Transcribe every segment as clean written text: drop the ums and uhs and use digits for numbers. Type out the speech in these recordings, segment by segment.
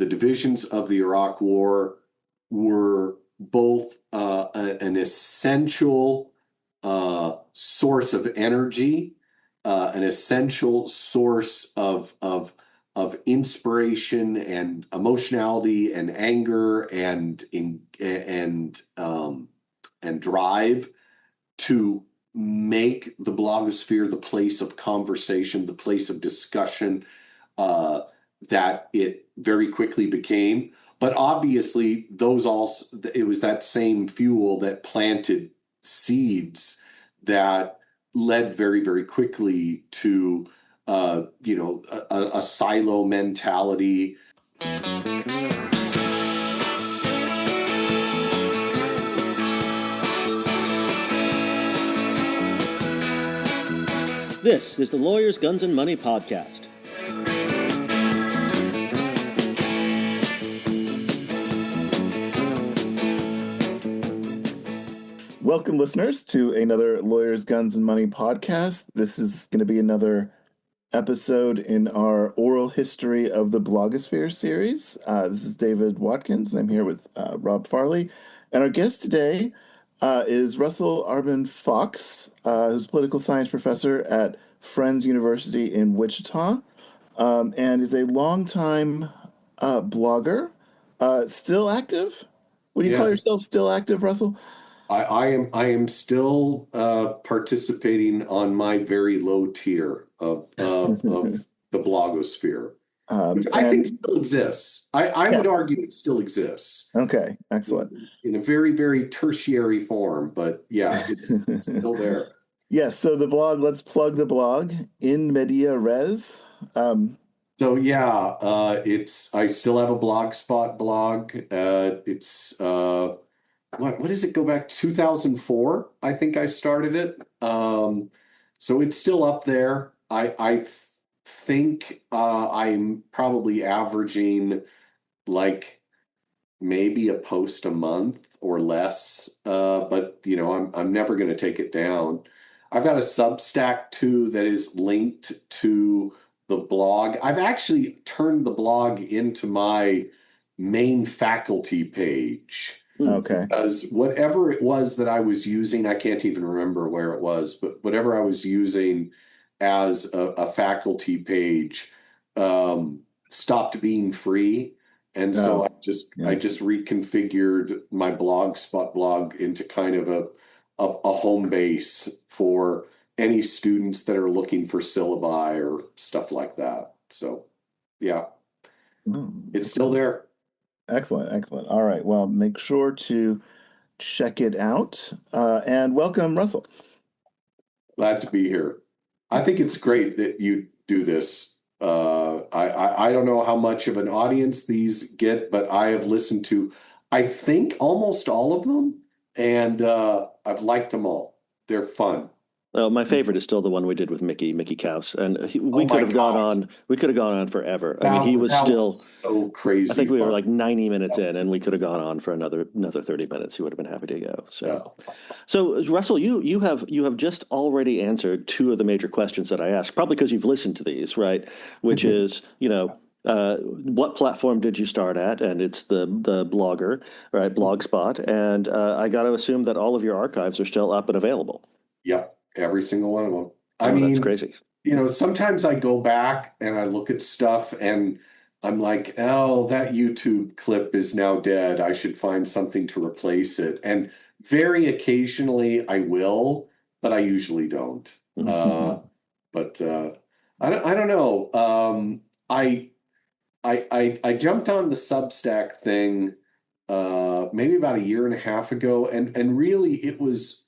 the divisions of the Iraq War were both an essential source of energy, an essential source of inspiration and emotionality and anger and drive to make the blogosphere the place of conversation, the place of discussion that it very quickly became. But obviously, it was that same fuel that planted seeds that led very, very quickly to a silo mentality. This is the Lawyers, Guns, and Money podcast. Welcome, listeners, to another Lawyers, Guns, and Money podcast. This is going to be another episode in our oral history of the Blogosphere series. This is David Watkins, and I'm here with Rob Farley. And our guest today is Russell Arbin Fox, who's a political science professor at Friends University in Wichita, and is a longtime blogger. Still active? Would you call yourself still active, Russell? I am still participating on my very low tier of the blogosphere, which I think still exists. I would argue it still exists. Okay, excellent. In a very, very tertiary form, but yeah, it's still there. Yes, so the blog, let's plug the blog, In Media Res. I still have a Blogspot blog. It's what does it go back? 2004, I think I started it. So it's still up there. I think I'm probably averaging like maybe a post a month or less. But I'm never going to take it down. I've got a Substack too that is linked to the blog. I've actually turned the blog into my main faculty page. Okay. Because whatever it was that I was using, I can't even remember where it was, but whatever I was using as a faculty page stopped being free. And so I just reconfigured my Blogspot blog into kind of a home base for any students that are looking for syllabi or stuff like that. So, yeah, it's still there. Excellent. All right. Well, make sure to check it out. And welcome, Russell. Glad to be here. I think it's great that you do this. I don't know how much of an audience these get, but I have listened to, I think, almost all of them, and I've liked them all. They're fun. Well, my favorite is still the one we did with Mickey Kaus, and we could have gone on. We could have gone on forever. I mean, he was still so crazy. I think we fun. were like 90 minutes in, and we could have gone on for another 30 minutes. He would have been happy to go. So Russell, you have just already answered two of the major questions that I asked, probably because you've listened to these, right? Which is, what platform did you start at? And it's the Blogger, right? Blogspot, and I got to assume that all of your archives are still up and available. Yep. Every single one of them. I mean, that's crazy. Sometimes I go back and I look at stuff and I'm like, oh, that YouTube clip is now dead. I should find something to replace it. And very occasionally I will, but I usually don't. But I don't know. I jumped on the Substack thing maybe about a year and a half ago, and really it was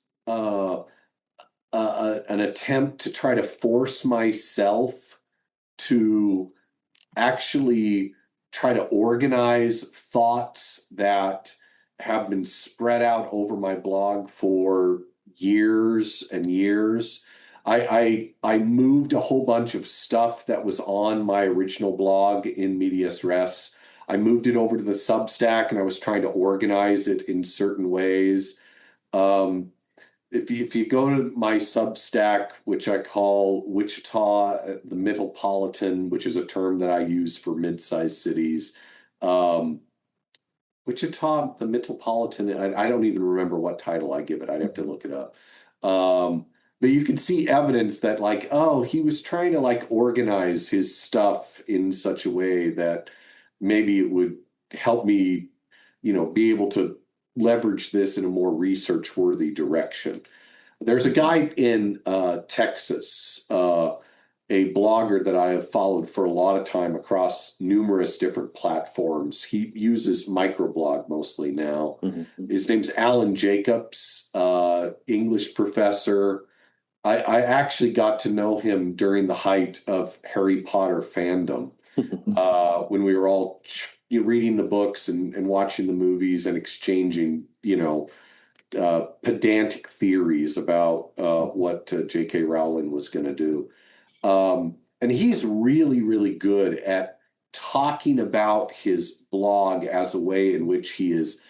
an attempt to try to force myself to actually try to organize thoughts that have been spread out over my blog for years and years. I moved a whole bunch of stuff that was on my original blog in Medias Res. I moved it over to the Substack, and I was trying to organize it in certain ways. If you go to my Substack, which I call Wichita, the Metropolitan, which is a term that I use for mid-sized cities, Um, Wichita, the Metropolitan, I don't even remember what title I give it. I'd have to look it up. But you can see evidence that like, oh, he was trying to like organize his stuff in such a way that maybe it would help me, be able to leverage this in a more research worthy direction. There's a guy in Texas, a blogger that I have followed for a lot of time across numerous different platforms. He uses microblog mostly now. Mm-hmm. His name's Alan Jacobs, English professor. I actually got to know him during the height of Harry Potter fandom, when we were all reading the books and watching the movies and exchanging, pedantic theories about what J.K. Rowling was going to do. And he's really, really good at talking about his blog as a way in which he is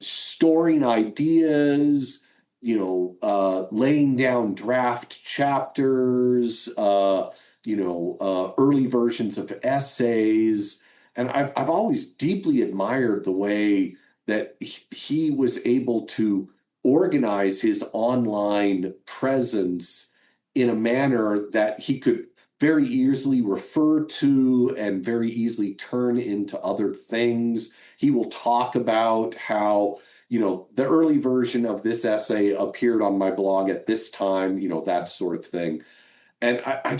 storing ideas, laying down draft chapters, early versions of essays. And I've always deeply admired the way that he was able to organize his online presence in a manner that he could very easily refer to and very easily turn into other things. He will talk about how, the early version of this essay appeared on my blog at this time, that sort of thing. And I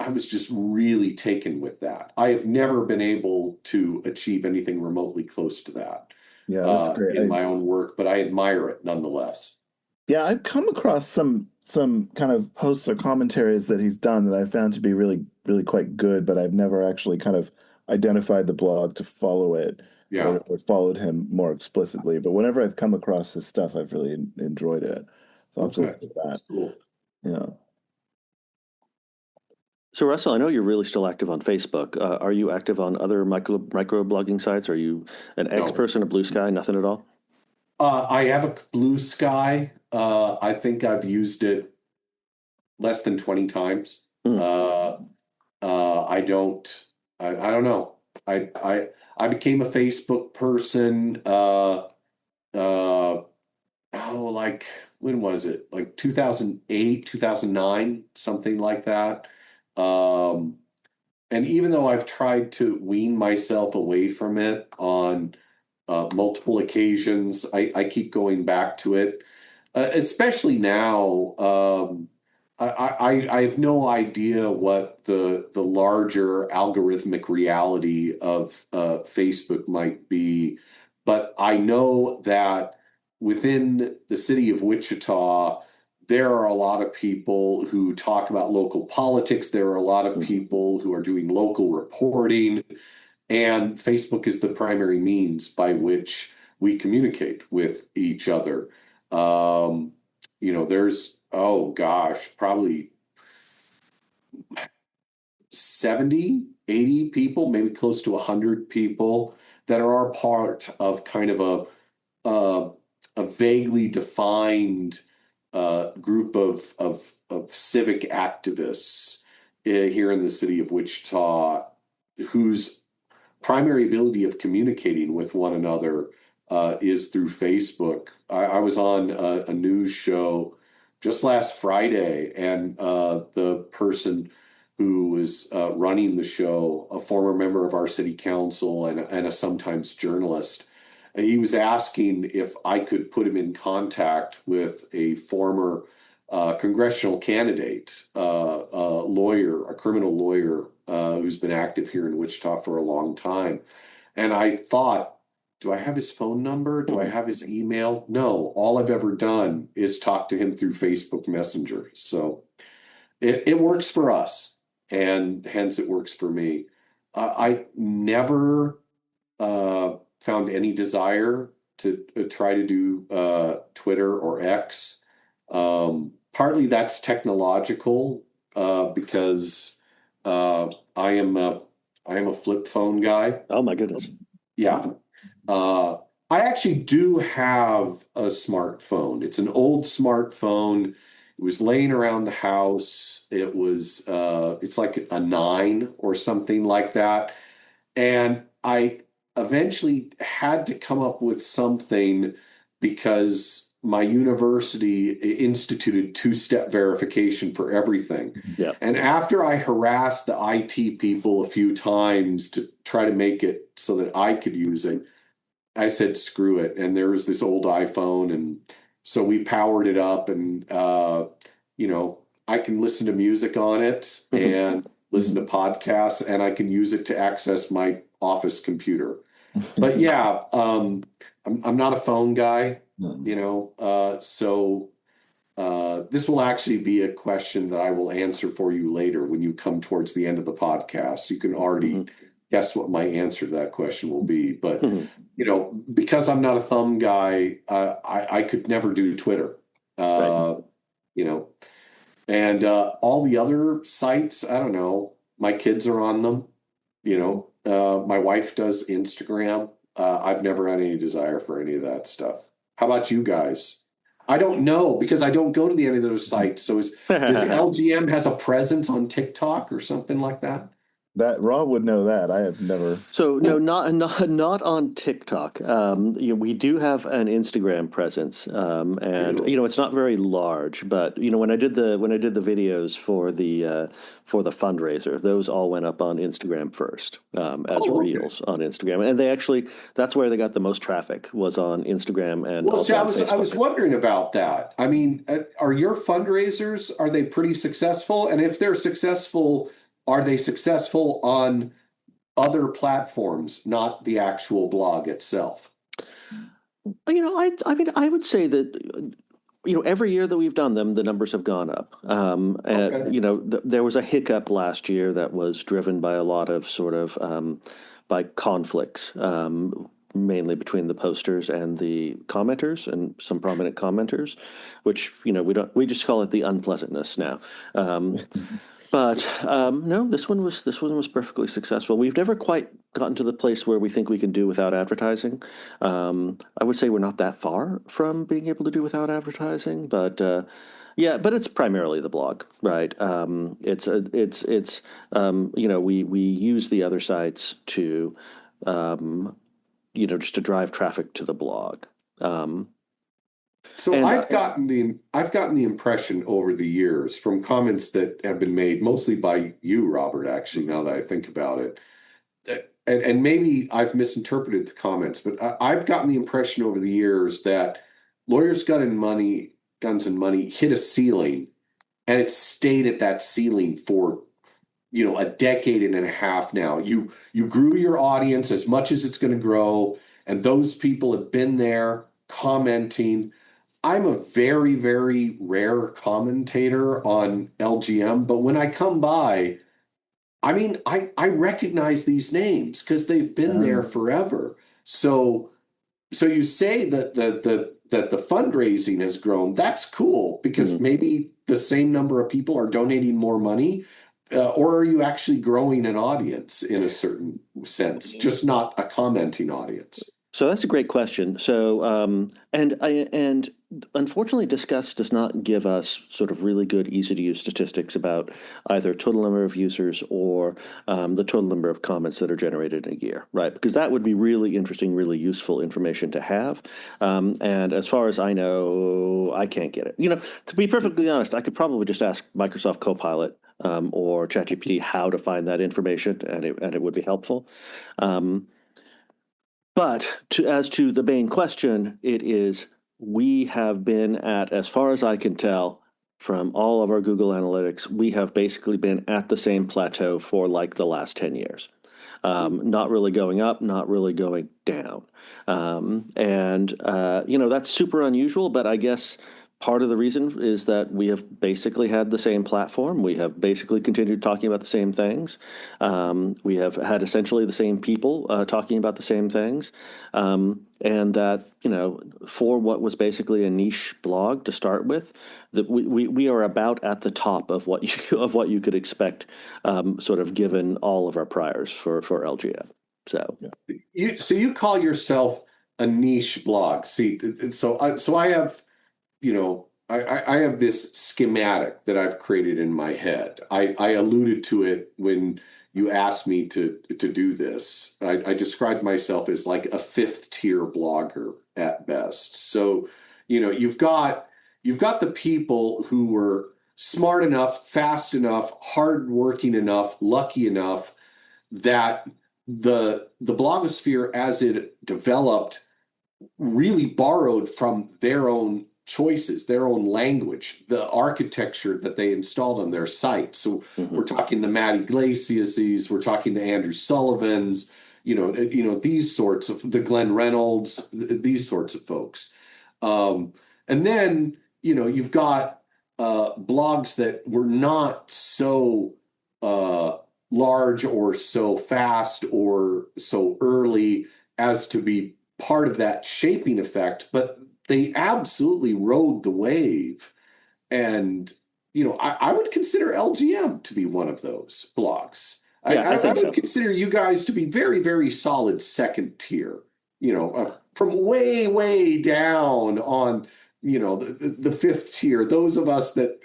was just really taken with that. I have never been able to achieve anything remotely close to that Yeah, that's great. in my own work, but I admire it nonetheless. Yeah, I've come across some kind of posts or commentaries that he's done that I found to be really, really quite good, but I've never actually kind of identified the blog to follow it Yeah. or followed him more explicitly. But whenever I've come across his stuff, I've really enjoyed it. So I'll have to look at that. That's cool. Yeah. So Russell, I know you're really still active on Facebook. Are you active on other micro blogging sites? Are you an X No. person, a Blue Sky, nothing at all? I have a Blue Sky. I think I've used it less than 20 times. I don't. I don't know. I became a Facebook person. Like when was it? Like 2008, 2009, something like that. Um, and even though I've tried to wean myself away from it on multiple occasions, I keep going back to it, especially now. I have no idea what the larger algorithmic reality of Facebook might be, but I know that within the city of Wichita, there are a lot of people who talk about local politics. There are a lot of people who are doing local reporting, and Facebook is the primary means by which we communicate with each other. There's, oh gosh, probably 70, 80 people, maybe close to 100 people that are part of kind of a vaguely defined group of civic activists here in the city of Wichita, whose primary ability of communicating with one another is through Facebook. I was on a news show just last Friday, and the person who was running the show, a former member of our city council and a sometimes journalist, and he was asking if I could put him in contact with a former congressional candidate, a lawyer, a criminal lawyer who's been active here in Wichita for a long time. And I thought, do I have his phone number? Do I have his email? No, all I've ever done is talk to him through Facebook Messenger. So it works for us, and hence it works for me. I never found any desire to try to do Twitter or X. Partly that's technological because I am a flip phone guy. Oh my goodness. Yeah. Uh, I actually do have a smartphone. It's an old smartphone. It was laying around the house. It's like a 9 or something like that. And eventually had to come up with something because my university instituted two-step verification for everything. Yeah. And after I harassed the IT people a few times to try to make it so that I could use it, I said, screw it. And there was this old iPhone. And so we powered it up and, I can listen to music on it and listen to podcasts, and I can use it to access my office computer. But yeah, I'm not a phone guy, so this will actually be a question that I will answer for you later when you come towards the end of the podcast. You can already guess what my answer to that question will be. But, because I'm not a thumb guy, I could never do Twitter, Right. And all the other sites, I don't know, my kids are on them. My wife does Instagram. I've never had any desire for any of that stuff. How about you guys? I don't know because I don't go to any of those sites. So does LGM has a presence on TikTok or something like that? That Rob would know that. I have never. So no, not on TikTok. We do have an Instagram presence, and it's not very large. But when I did the videos for the fundraiser, those all went up on Instagram first as reels on Instagram, and that's where they got the most traffic was on Instagram and well, also see, on Facebook. I was wondering about that. I mean, are your fundraisers, are they pretty successful? And if they're successful, are they successful on other platforms, not the actual blog itself? I mean, I would say that every year that we've done them, the numbers have gone up. There was a hiccup last year that was driven by a lot of sort of by conflicts, mainly between the posters and the commenters and some prominent commenters, which we just call it the unpleasantness now. But no, this one was perfectly successful. We've never quite gotten to the place where we think we can do without advertising. I would say we're not that far from being able to do without advertising, but yeah, but it's primarily the blog, right? We use the other sites to just to drive traffic to the blog. So I've gotten the impression over the years from comments that have been made mostly by you, Robert, actually, now that I think about it, and maybe I've misinterpreted the comments, but I've gotten the impression over the years that Lawyers Guns and Money hit a ceiling, and it's stayed at that ceiling for a decade and a half now. You grew your audience as much as it's going to grow, and those people have been there commenting. I'm a very, very rare commentator on LGM, but when I come by, I mean, I recognize these names because they've been there forever. So you say that the fundraising has grown. That's cool because maybe the same number of people are donating more money, or are you actually growing an audience in a certain sense, just not a commenting audience? So that's a great question. So, and unfortunately, Discuss does not give us sort of really good, easy to use statistics about either total number of users or the total number of comments that are generated in a year, right? Because that would be really interesting, really useful information to have. And as far as I know, I can't get it. To be perfectly honest, I could probably just ask Microsoft Copilot or ChatGPT how to find that information, and it would be helpful. But as to the main question, we have been at, as far as I can tell, from all of our Google Analytics, we have basically been at the same plateau for like the last 10 years. Not really going up, not really going down. That's super unusual, but I guess part of the reason is that we have basically had the same platform. We have basically continued talking about the same things. We have had essentially the same people talking about the same things. And that, for what was basically a niche blog to start with, that we are about at the top of what you could expect, sort of given all of our priors for LGF. So you call yourself a niche blog. See, so I have, I have this schematic that I've created in my head. I alluded to it when you asked me to do this. I described myself as like a fifth tier blogger at best. So, you've got the people who were smart enough, fast enough, hardworking enough, lucky enough that the blogosphere as it developed really borrowed from their own choices, their own language, the architecture that they installed on their site. So we're talking the Matt Iglesiases, we're talking the Andrew Sullivans, these sorts of the Glenn Reynolds, these sorts of folks. And then, you've got blogs that were not so large or so fast or so early as to be part of that shaping effect, but they absolutely rode the wave. And, I would consider LGM to be one of those blogs. Yeah, I think would so. consider you guys to be very, very solid second tier, from way, way down on, the fifth tier, those of us that,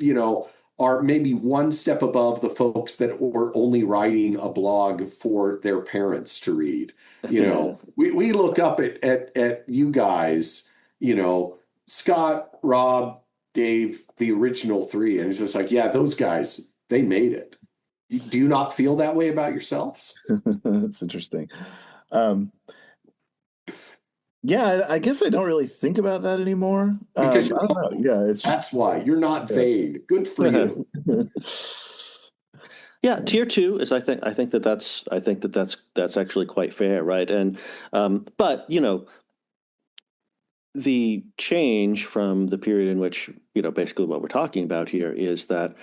are maybe one step above the folks that were only writing a blog for their parents to read. We look up at you guys, Scott, Rob, Dave, the original three, and it's just like, yeah, those guys, they made it. Do you not feel that way about yourselves? That's interesting. Yeah, I guess I don't really think about that anymore. Because I don't know. Yeah, it's that's just why you're not vain. Good for you. Yeah, tier two is I think that's actually quite fair, right? And but the change from the period in which basically what we're talking about here is that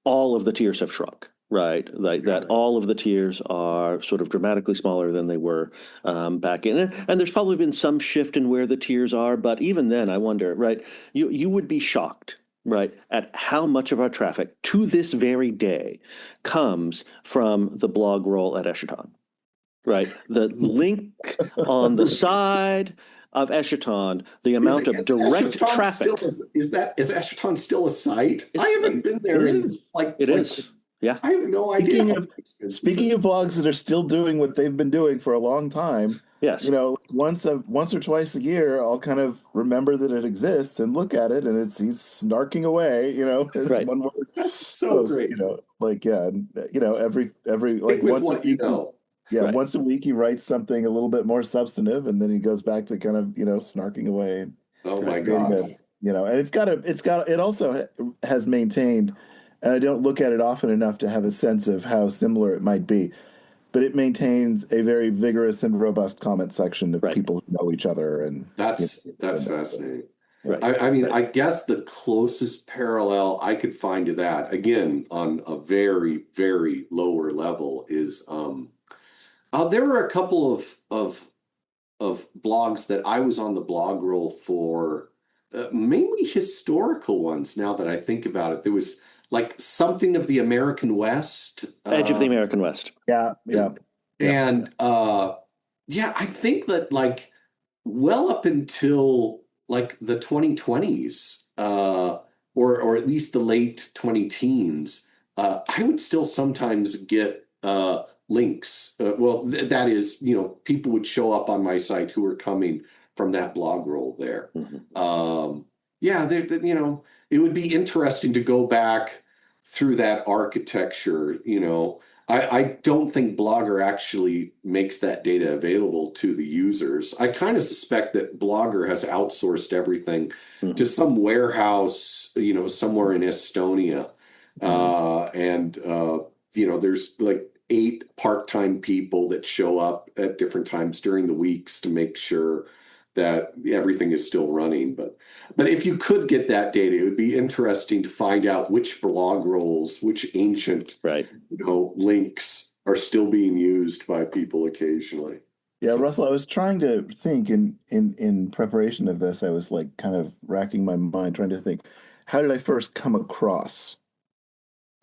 all of the tiers have shrunk, right? Like that all of the tiers are sort of dramatically smaller than they were back in, and there's probably been some shift in where the tiers are, but even then I wonder, right? You would be shocked, right, at how much of our traffic to this very day comes from the blog roll at Eschaton, right? The link on the side of Eschaton, the amount of direct traffic. Is Eschaton still a site? I haven't been there it in is. It is. Yeah. I have no idea. Speaking of blogs that are still doing what they've been doing for a long time, Yes. once or twice a year, I'll kind of remember that it exists and look at it, and he's snarking away, as Right. one word. That's so great. Every Stick with what you know. Yeah, Right. once a week he writes something a little bit more substantive, and then he goes back to kind of snarking away. Oh my God. And it also has maintained, and I don't look at it often enough to have a sense of how similar it might be, but it maintains a very vigorous and robust comment section of people who know each other, and that's fascinating. Right. I mean, I guess the closest parallel I could find to that, again, on a very, very lower level, is there were a couple of blogs that I was on the blog roll for, mainly historical ones. Now that I think about it, there was like something of the American West, Edge of the American West. Yeah. And I think that like well up until like the 2020s, or at least the late 20 teens, I would still sometimes get links. That is, people would show up on my site who were coming from that blog roll there. It would be interesting to go back through that architecture. I don't think Blogger actually makes that data available to the users. I kind of suspect that Blogger has outsourced everything to some warehouse, somewhere in Estonia. There's like 8 part-time people that show up at different times during the weeks to make sure that everything is still running. But if you could get that data, it would be interesting to find out which blog rolls, which ancient links are still being used by people occasionally. Yeah, Russell, I was trying to think in preparation of this. I was like kind of racking my mind trying to think, how did I first come across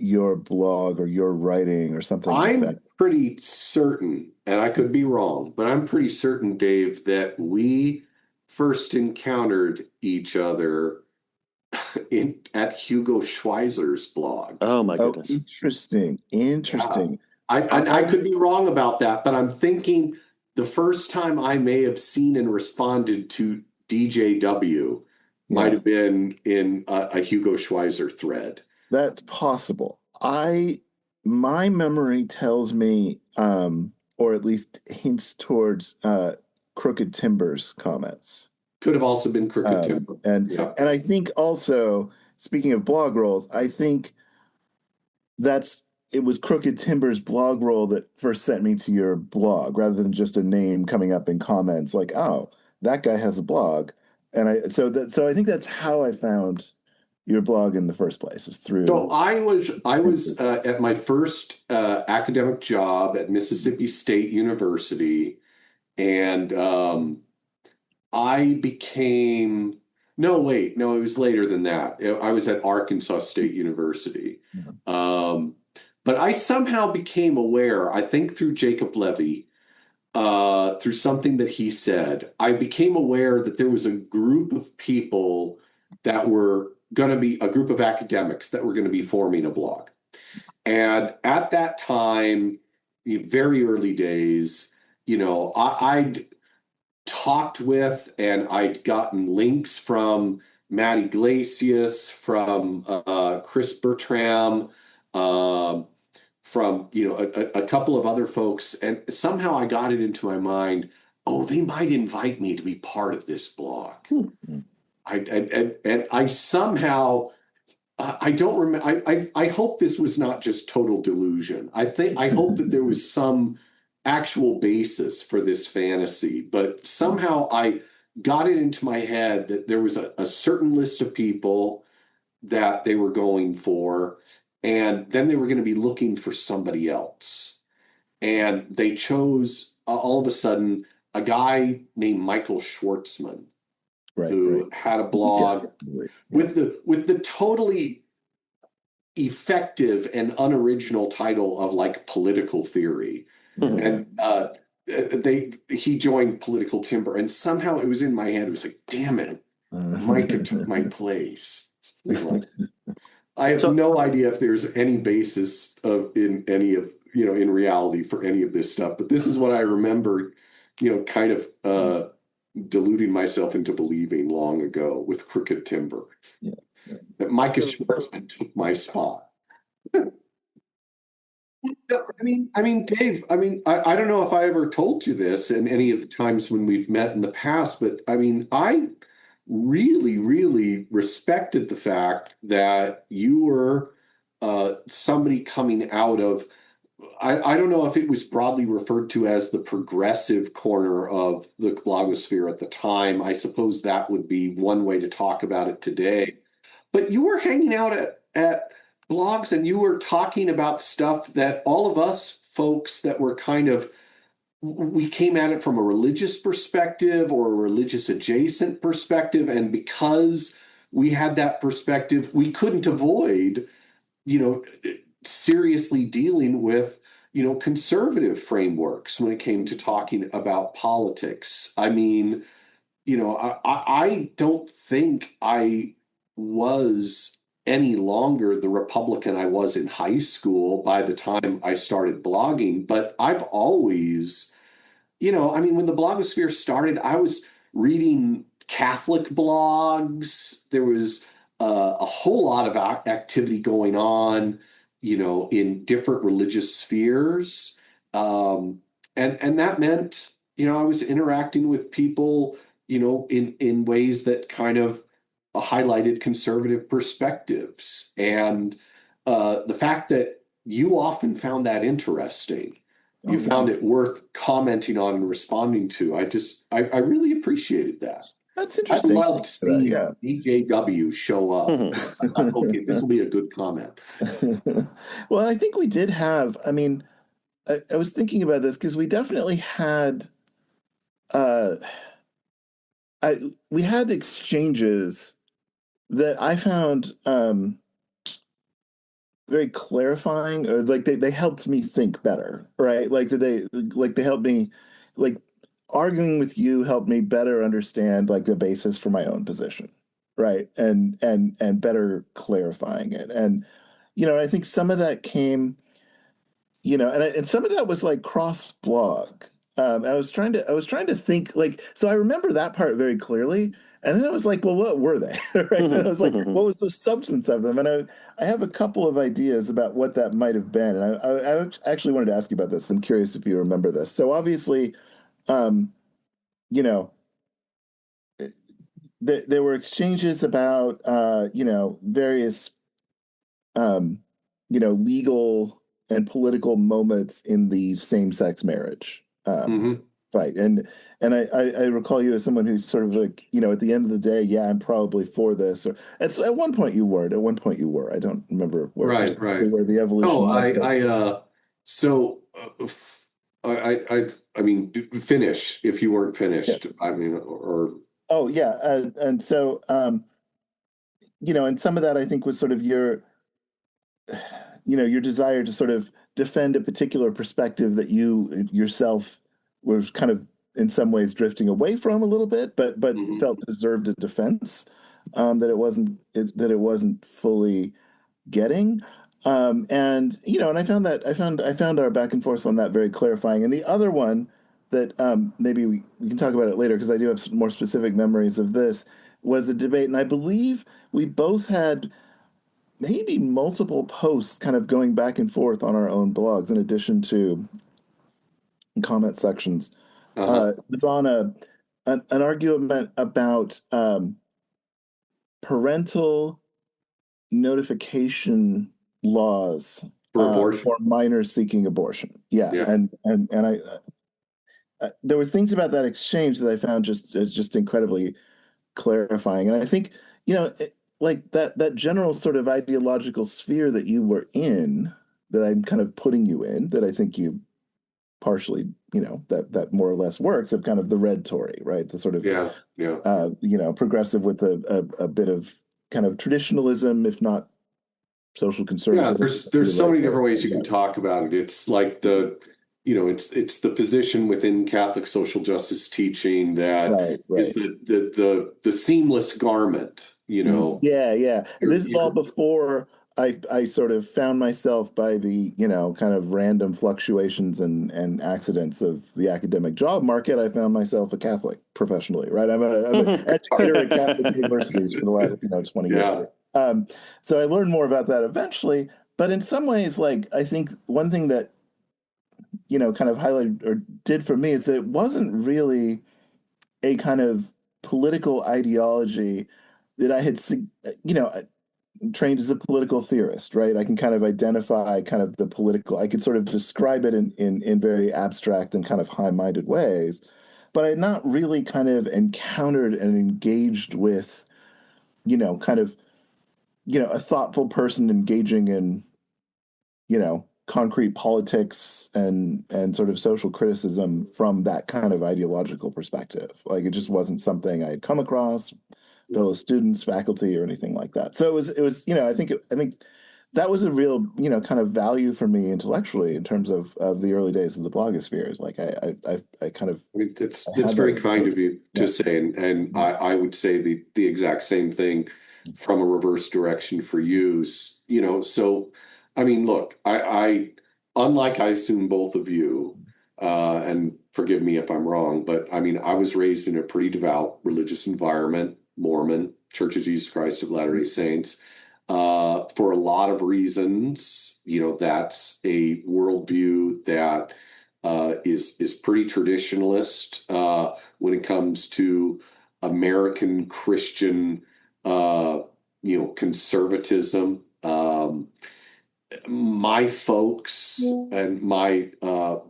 your blog or your writing or something like that? I'm pretty certain, and I could be wrong, but I'm pretty certain, Dave, that we first encountered each other at Hugo Schweizer's blog. Oh my goodness. Interesting. Yeah. I could be wrong about that, but I'm thinking the first time I may have seen and responded to DJW might Yeah, have been in a Hugo Schweizer thread. that's possible. My memory tells me, or at least hints towards Crooked Timber's comments. Could have also been Crooked Timber. And Yeah. I think also, speaking of blog rolls, I think that's it was Crooked Timber's blog roll that first sent me to your blog, rather than just a name coming up in comments like, "Oh, that guy has a blog." And so I think that's how I found your blog in the first place, is through. So I was at my first academic job at Mississippi State University, and I became no, wait, no, it was later than that. I was at Arkansas State University. Yeah. But I somehow became aware, I think through Jacob Levy, through something that he said, I became aware that there was a group of people that were going to be a group of academics that were going to be forming a blog. And at that time, very early days, I'd talked with and I'd gotten links from Matt Iglesias, from Chris Bertram, um, from a couple of other folks, and somehow I got it into my mind, oh, they might invite me to be part of this blog. I somehow I don't remember. I hope this was not just total delusion. I hope that there was some actual basis for this fantasy, but somehow I got it into my head that there was a certain list of people that they were going for, and then they were going to be looking for somebody else. And they chose all of a sudden a guy named Michael Schwartzman, who had a blog with the totally effective and unoriginal title of like political theory. And he joined Political Timber, and somehow it was in my head. It was like, damn it, Mike took my place. I have no idea if there's any basis in any of in reality for any of this stuff, but this is what I remember, kind of deluding myself into believing long ago with Crooked Timber. Yeah. That Micah Schwartzman took my spot. I mean, Dave, I don't know if I ever told you this in any of the times when we've met in the past, but I mean, I really, really respected the fact that you were somebody coming out of, I don't know if it was broadly referred to as the progressive corner of the blogosphere at the time. I suppose that would be one way to talk about it today. But you were hanging out at blogs, and you were talking about stuff that all of us folks that were we came at it from a religious perspective or a religious adjacent perspective. And because we had that perspective, we couldn't avoid, seriously dealing with, conservative frameworks when it came to talking about politics. I mean, I don't think I was any longer the Republican I was in high school by the time I started blogging, but I've always, when the blogosphere started, I was reading Catholic blogs. There was a whole lot of activity going on, in different religious spheres. And that meant, I was interacting with people, in ways that kind of highlighted conservative perspectives. And the fact that you often found that interesting, you found it worth commenting on and responding to. I really appreciated that. That's interesting. I loved seeing DJW show up. I thought, okay, this will be a good comment. Well, I think we did have, I was thinking about this because we definitely had, we had exchanges that I found very clarifying, or like they helped me think better, right? Like they helped me, like arguing with you helped me better understand like the basis for my own position, right? And better clarifying it. And I think some of that came and some of that was like cross blog. I was trying to think like, so I remember that part very clearly. And then I was like, well, what were they? Right. And I was like, what was the substance of them? And I have a couple of ideas about what that might have been. And I actually wanted to ask you about this. I'm curious if you remember this. So obviously, um, you know, there were exchanges about, various, um, legal and political moments in the same-sex marriage Hmm. fight. And I recall you as someone who's sort of like, at the end of the day, yeah, I'm probably for this. Or at one point you weren't. At one point you were. I don't remember where Right, precisely right. where the Oh, evolution was, but so I mean, finish if you weren't yeah. finished. I mean, or Oh yeah, and so and some of that I think was sort of your desire to sort of defend a particular perspective that you yourself was kind of in some ways drifting away from a little bit, but Mhm. felt deserved a defense, that it wasn't fully getting. And I found our back and forth on that very clarifying. And the other one that maybe we can talk about it later because I do have some more specific memories of this was a debate, and I believe we both had maybe multiple posts kind of going back and forth on our own blogs in addition to comment sections. Uh-huh. It was on an argument about parental notification laws For abortion. for minors seeking abortion. Yeah, Yeah. and there were things about that exchange that I found just incredibly clarifying. And I think, like that general sort of ideological sphere that you were in, that I'm kind of putting you in, that I think you partially, that more or less works of kind of the red Tory, right? The sort of Yeah. Yeah. progressive with a bit of kind of traditionalism, if not social Yeah, conservatism, be the there's so right many word. different ways you Yeah. can talk about it. It's like it's the position within Catholic social justice teaching that Right, is right. the seamless garment, Yeah, yeah. You're, This is all you're, before I sort of found myself by the, kind of random fluctuations and accidents of the academic job market. I found myself a Catholic professionally, right? I'm an educator at Catholic universities for the last, 20 years. yeah. Um, so I learned more about that eventually. But in some ways, like I think one thing that, kind of highlighted or did for me is that it wasn't really a kind of political ideology that I had, trained as a political theorist, right? I can kind of identify kind of the political, I could sort of describe it in very abstract and kind of high-minded ways, but I had not really kind of encountered and engaged with, kind of, a thoughtful person engaging in, concrete politics and sort of social criticism from that kind of ideological perspective. Like it just wasn't something I had come across, fellow students, faculty, or anything like that. So it was, I think that was a real, kind of value for me intellectually in terms of the early days of the blogosphere. Is like I kind of I mean, I that's had that very kind of exposure. you to Yeah. say, and I would say the exact same thing from a reverse direction for you. So I mean, look, I unlike I assume both of you, and forgive me if I'm wrong, but I mean, I was raised in a pretty devout religious environment, Mormon, Church of Jesus Christ of Latter-day Saints. For a lot of reasons, that's a worldview that is pretty traditionalist when it comes to American Christian, conservatism. My folks and my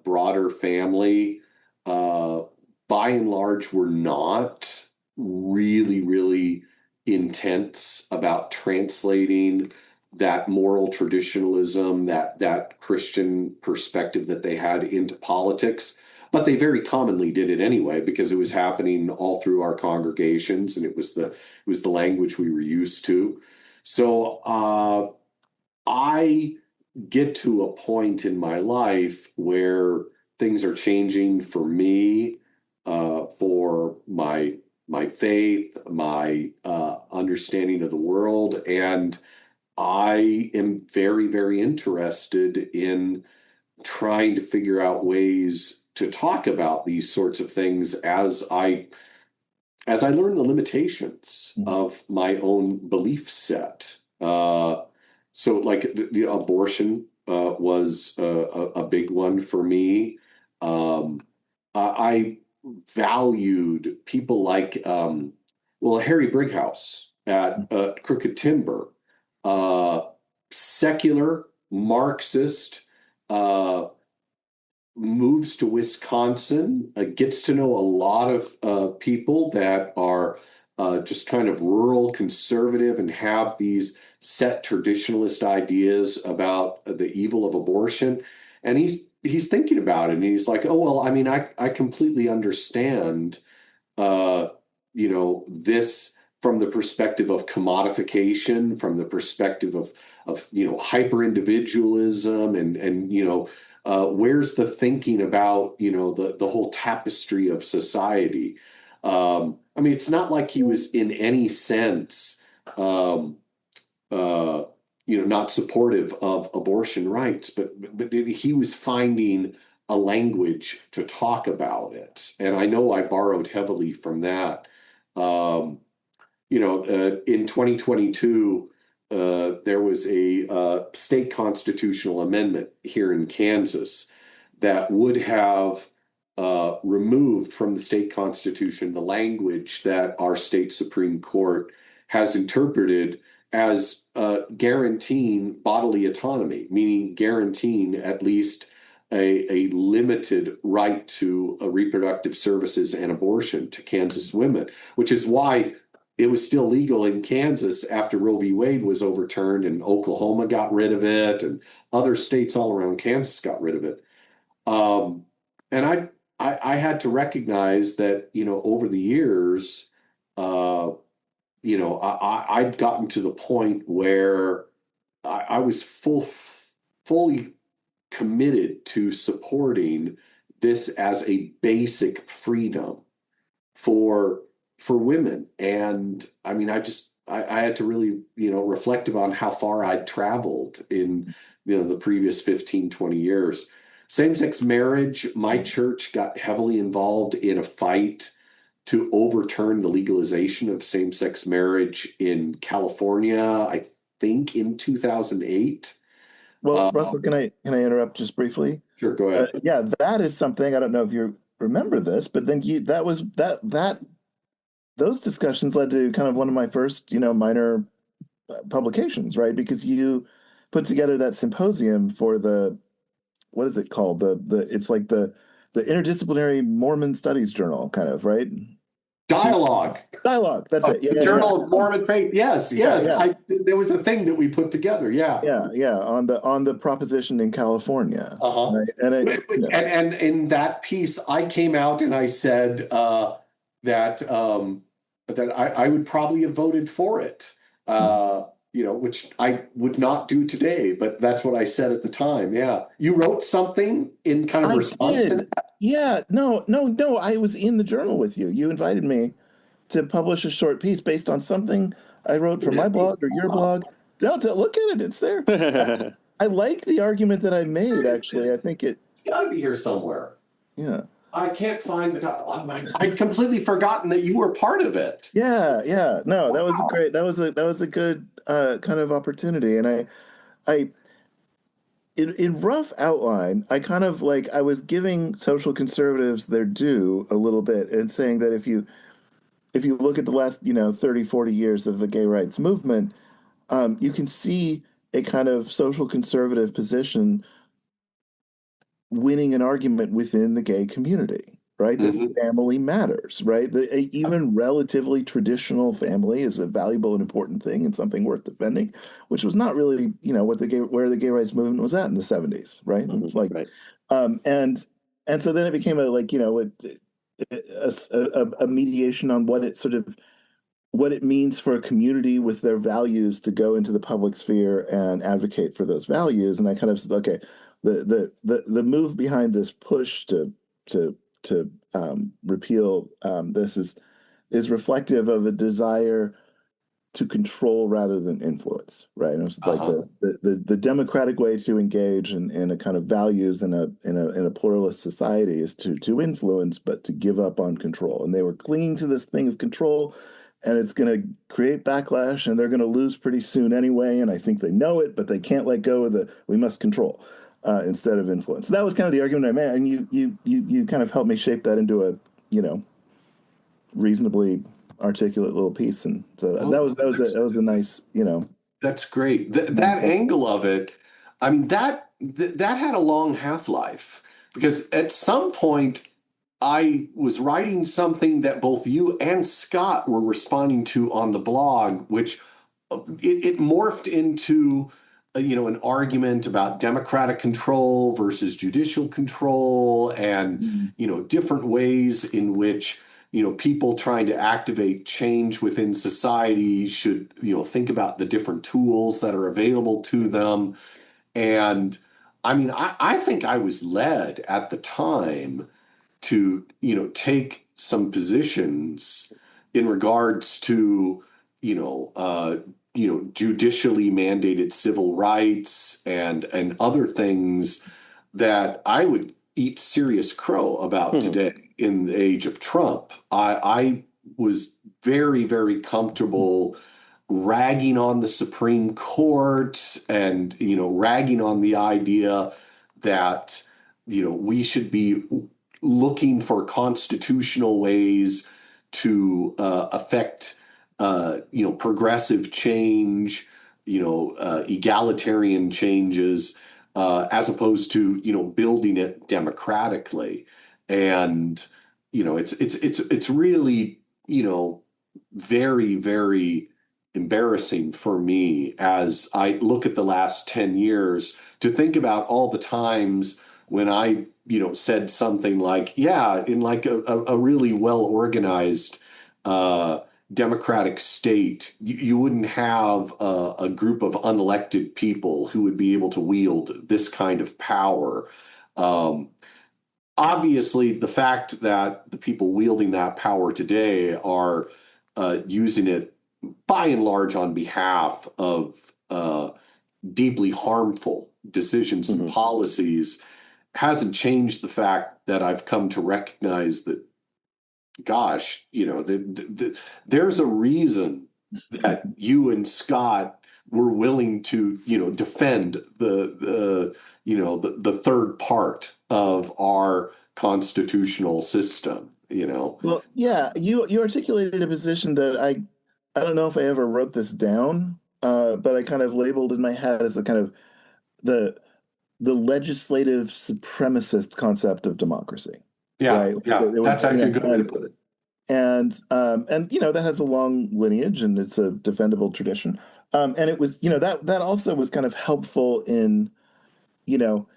broader family, uh, by and large, were not really, really intense about translating that moral traditionalism, that Christian perspective that they had into politics. But they very commonly did it anyway because it was happening all through our congregations, and it was the language we were used to. So I get to a point in my life where things are changing for me, for my faith, my understanding of the world, and I am very, very interested in trying to figure out ways to talk about these sorts of things as I learn the limitations of my own belief set. So, like the abortion was a big one for me. I valued people like, Harry Brighouse at Crooked Timber, uh, secular, Marxist, uh, moves to Wisconsin, gets to know a lot of people that are just kind of rural conservative and have these set traditionalist ideas about the evil of abortion. And he's thinking about it, and he's like, oh, well, I mean, I completely understand uh, this from the perspective of commodification, from the perspective of hyper individualism, and where's the thinking about the whole tapestry of society. I mean, it's not like he was in any sense um, uh, not supportive of abortion rights, but he was finding a language to talk about it. And I know I borrowed heavily from that. Um, in 2022, there was a state constitutional amendment here in Kansas that would have removed from the state constitution the language that our state Supreme Court has interpreted as guaranteeing bodily autonomy, meaning guaranteeing at least a limited right to reproductive services and abortion to Kansas women, which is why it was still legal in Kansas after Roe v. Wade was overturned, and Oklahoma got rid of it, and other states all around Kansas got rid of it. Um, and I had to recognize that, over the years, I'd gotten to the point where I was fully committed to supporting this as a basic freedom for women. And I mean, I had to really, reflect upon how far I'd traveled in, the previous 15, 20 years. Same-sex marriage, my church got heavily involved in a fight to overturn the legalization of same-sex marriage in California, I think in 2008. Well, Russell, can I interrupt just briefly? Sure, go ahead. Yeah, that is something I don't know if you remember this, but then that was that those discussions led to kind of one of my first, minor publications, right? Because you put together that symposium for the what is it called? The it's like the Interdisciplinary Mormon Studies Journal, kind of, right? Dialogue. Dialogue. That's it. Yeah, The Journal of Mormon Faith. Yes, yes. yeah. There was a thing that we put together. Yeah. Yeah. On the proposition in California. Uh-huh. Right? And in that piece, I came out and I said that I would probably have voted for it. Which I would not do today, but that's what I said at the time. Yeah. You wrote something in kind of I response to did. that? Yeah. No. I was in the journal with you. You invited me to publish a short piece based on something I wrote for my blog or your blog. No, to look at it. It's there. I like the argument that I made, actually. I think it's got to be here somewhere. Yeah. I can't find the. I'd completely forgotten that you were part of it. Yeah. No, that was a great. That was a good kind of opportunity, and I in rough outline, I kind of I was giving social conservatives their due a little bit and saying that if you look at the last 30, 40 years of the gay rights movement, you can see a kind of social conservative position winning an argument within the gay community, right? Mm-hmm. That family matters, right? Even relatively traditional family is a valuable and important thing and something worth defending, which was not really, where the gay rights movement was at in the 70s, right? Mm-hmm. Right. And so then it became a mediation on what it means for a community with their values to go into the public sphere and advocate for those values. And I kind of said, okay, the move behind this push to repeal this is reflective of a desire to control rather than influence, right? And it's like Uh-huh. the democratic way to engage in a kind of values in a pluralist society is to influence, but to give up on control. And they were clinging to this thing of control, and it's going to create backlash, and they're going to lose pretty soon anyway. And I think they know it, but they can't let go of the we must control instead of influence. So that was kind of the argument I made, and you kind of helped me shape that into a you know reasonably articulate little piece, and so Well, that was a nice that's great. nice That angle of it, I mean, that had a long half-life because at some point I was writing something that both you and Scott were responding to on the blog, which it morphed into an argument about democratic control versus judicial control, and Mhm. different ways in which people trying to activate change within society should think about the different tools that are available to them. And I mean, I think I was led at the time to take some positions in regards to judicially mandated civil rights and other things that I would eat serious crow about Hmm. today in the age of Trump. I was very, very comfortable ragging on the Supreme Court and ragging on the idea that we should be looking for constitutional ways to affect progressive change, egalitarian changes, as opposed to building it democratically. And it's really very, very embarrassing for me as I look at the last 10 years to think about all the times when I said something like, yeah, in like a really well organized uh, democratic state, you wouldn't have a group of unelected people who would be able to wield this kind of power. Um, Obviously, the fact that the people wielding that power today are using it by and large on behalf of deeply harmful decisions and Hmm. policies hasn't changed the fact that I've come to recognize that, gosh, there's a reason that you and Scott were willing to, defend the third part of our constitutional system. Well, yeah, you articulated a position that I don't know if I ever wrote this down, but I kind of labeled in my head as a kind of the the legislative supremacist concept of democracy, Yeah, right? yeah, It would, that's actually a good way to put it. and that has a long lineage and it's a defendable tradition. And it was that also was kind of helpful you know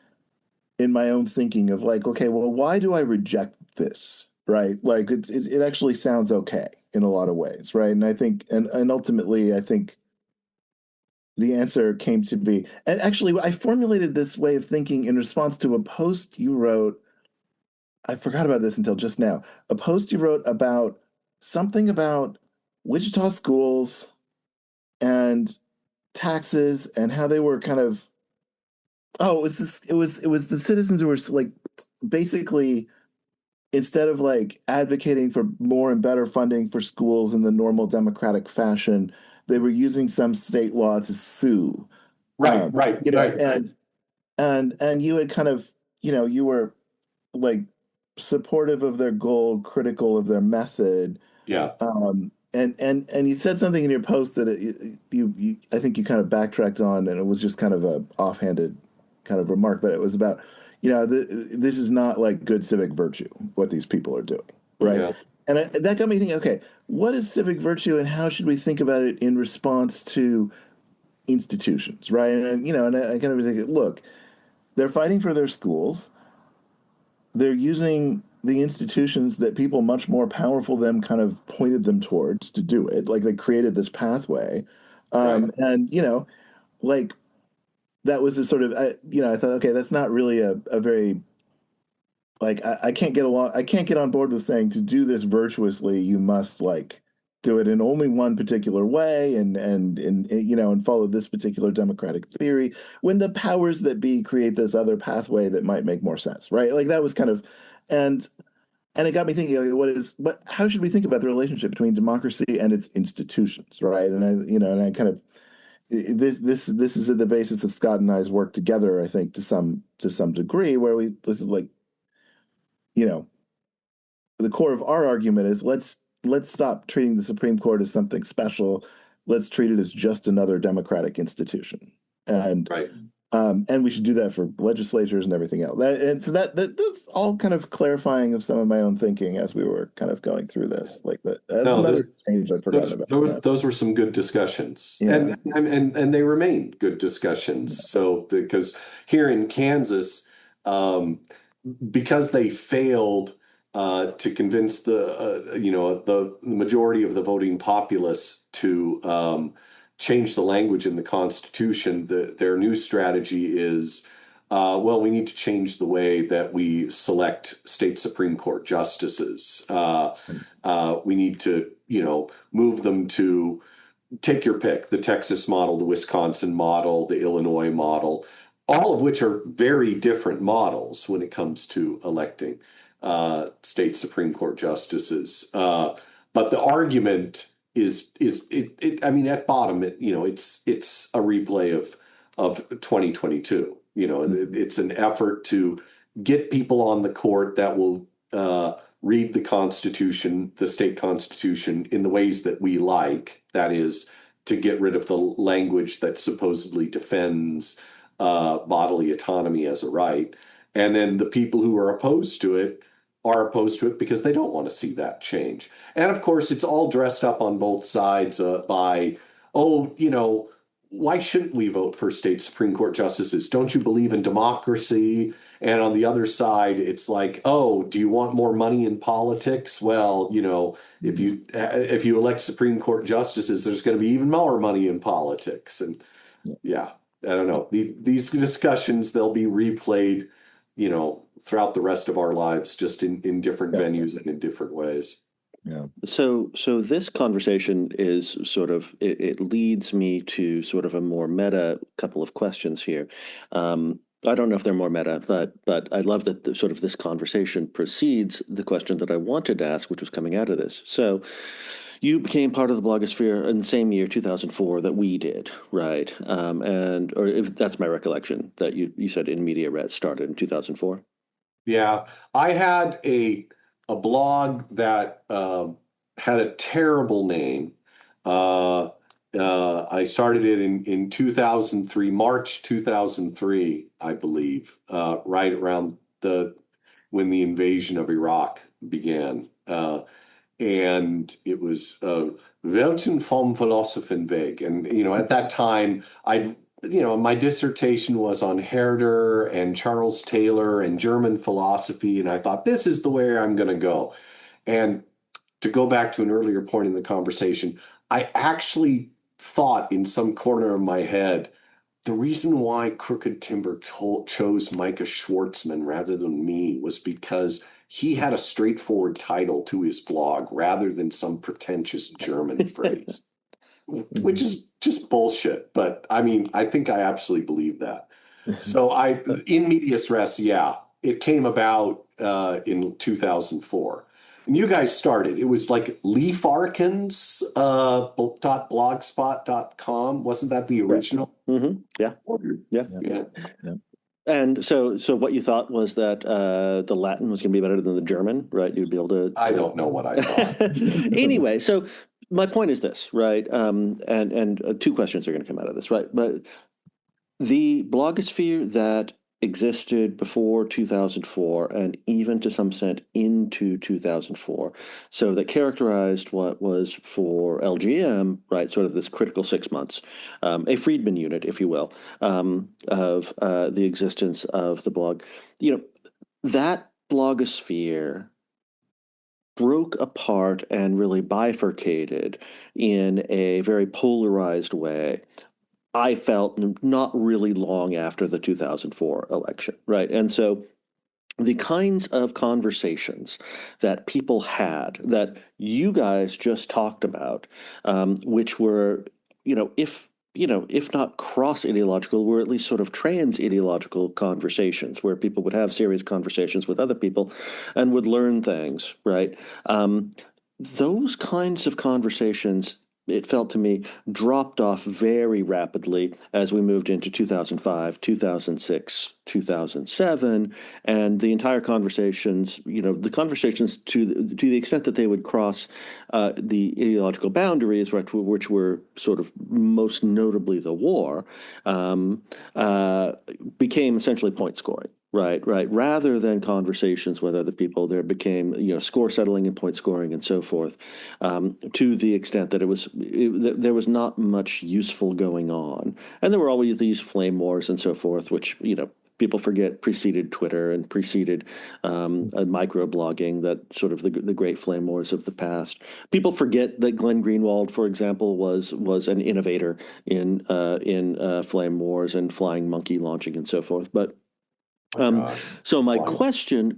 in my own thinking of like, okay, well, why do I reject this? Right? Like it actually sounds okay in a lot of ways, right? And I think and ultimately I think the answer came to be, and actually I formulated this way of thinking in response to a post you wrote. I forgot about this until just now. A post you wrote about something about Wichita schools and taxes and how they were kind of it was the citizens who were like basically instead of like advocating for more and better funding for schools in the normal democratic fashion, they were using some state law to sue. Right, right, You know, right. and you had kind of, you were like supportive of their goal, critical of their method. Yeah, And you said something in your post that you I think you kind of backtracked on, and it was just kind of a offhanded kind of remark, but it was about, this is not like good civic virtue what these people are doing, right? yeah. And that got me thinking, okay, what is civic virtue, and how should we think about it in response to institutions, right? And I kind of think, look, they're fighting for their schools. They're using the institutions that people much more powerful than them kind of pointed them towards to do it. Like they created this pathway. Right. And, like that was a sort of, I thought, okay, that's not really a very, like, I can't get along, I can't get on board with saying to do this virtuously, you must like do it in only one particular way and follow this particular democratic theory when the powers that be create this other pathway that might make more sense, right? Like that was kind of and and it got me thinking, like, how should we think about the relationship between democracy and its institutions, right? And I kind of this is at the basis of Scott and I's work together, I think, to some degree, where this is like, you know, the core of our argument is let's stop treating the Supreme Court as something special. Let's treat it as just another democratic institution, and Right. and we should do that for legislatures and everything else. And so that's all kind of clarifying of some of my own thinking as we were kind of going through this. Like that's No, another those, exchange I'd forgotten about. those were some good discussions, Yeah. and they remain good discussions. So because here in Kansas, um, because they failed to convince the majority of the voting populace to change the language in the Constitution, their new strategy is, well, we need to change the way that we select state Supreme Court justices. We need to, move them to take your pick, the Texas model, the Wisconsin model, the Illinois model, all of which are very different models when it comes to electing state Supreme Court justices. But the argument I mean, at bottom, it's a replay of 2022. It's an effort to get people on the court that will read the Constitution, the state Constitution, in the ways that we like. That is, to get rid of the language that supposedly defends bodily autonomy as a right. And then the people who are opposed to it are opposed to it because they don't want to see that change. And of course, it's all dressed up on both sides by, why shouldn't we vote for state Supreme Court justices? Don't you believe in democracy? And on the other side, it's like, oh, do you want more money in politics? Well, if you elect Supreme Court justices, there's going to be even more money in politics. And yeah, I don't know. These discussions, they'll be replayed, throughout the rest of our lives, just in different venues and in different ways. Yeah. So this conversation is sort of it leads me to sort of a more meta couple of questions here. I don't know if they're more meta, but I love that sort of this conversation precedes the question that I wanted to ask, which was coming out of this. So you became part of the blogosphere in the same year, 2004, that we did, right? Or if that's my recollection, that you said In Media Res started in 2004. Yeah, I had a blog that had a terrible name. I started it in 2003, March 2003, I believe, right around when the invasion of Iraq began. And it was Welten vom Philosophenweg. And, at that time, my dissertation was on Herder and Charles Taylor and German philosophy. And I thought, this is the way I'm going to go. And to go back to an earlier point in the conversation, I actually thought in some corner of my head, the reason why Crooked Timber chose Micah Schwartzman rather than me was because he had a straightforward title to his blog rather than some pretentious German phrase, which is just bullshit. But I mean, I think I absolutely believe that. So In Medias Res, yeah, it came about in 2004. And you guys started. It was like Lee Farkins .blogspot.com. Wasn't that the original? Mm-hmm. Yeah. Yeah. And so what you thought was that the Latin was going to be better than the German, right? You'd be able to. I don't know what I thought. Anyway, so my point is this, right? And two questions are going to come out of this, right? But the blogosphere that existed before 2004 and even to some extent into 2004, so that characterized what was for LGM, right, sort of this critical 6 months, a Friedman unit, if you will, of the existence of the blog. That blogosphere broke apart and really bifurcated in a very polarized way. I felt not really long after the 2004 election, right? And so the kinds of conversations that people had that you guys just talked about, which were, if not cross ideological, were at least sort of trans ideological conversations where people would have serious conversations with other people and would learn things, right? Those kinds of conversations, it felt to me, dropped off very rapidly as we moved into 2005, 2006, 2007, and the entire conversations, the conversations to the extent that they would cross the ideological boundaries, right, which were sort of most notably the war, um, uh, became essentially point scoring. Right, right. Rather than conversations with other people, there became, score settling and point scoring and so forth, to the extent that there was not much useful going on, and there were always these flame wars and so forth, which people forget preceded Twitter and preceded microblogging, that sort of the great flame wars of the past. People forget that Glenn Greenwald, for example, was an innovator in flame wars and flying monkey launching and so forth, but. Oh gosh. So my Wow. question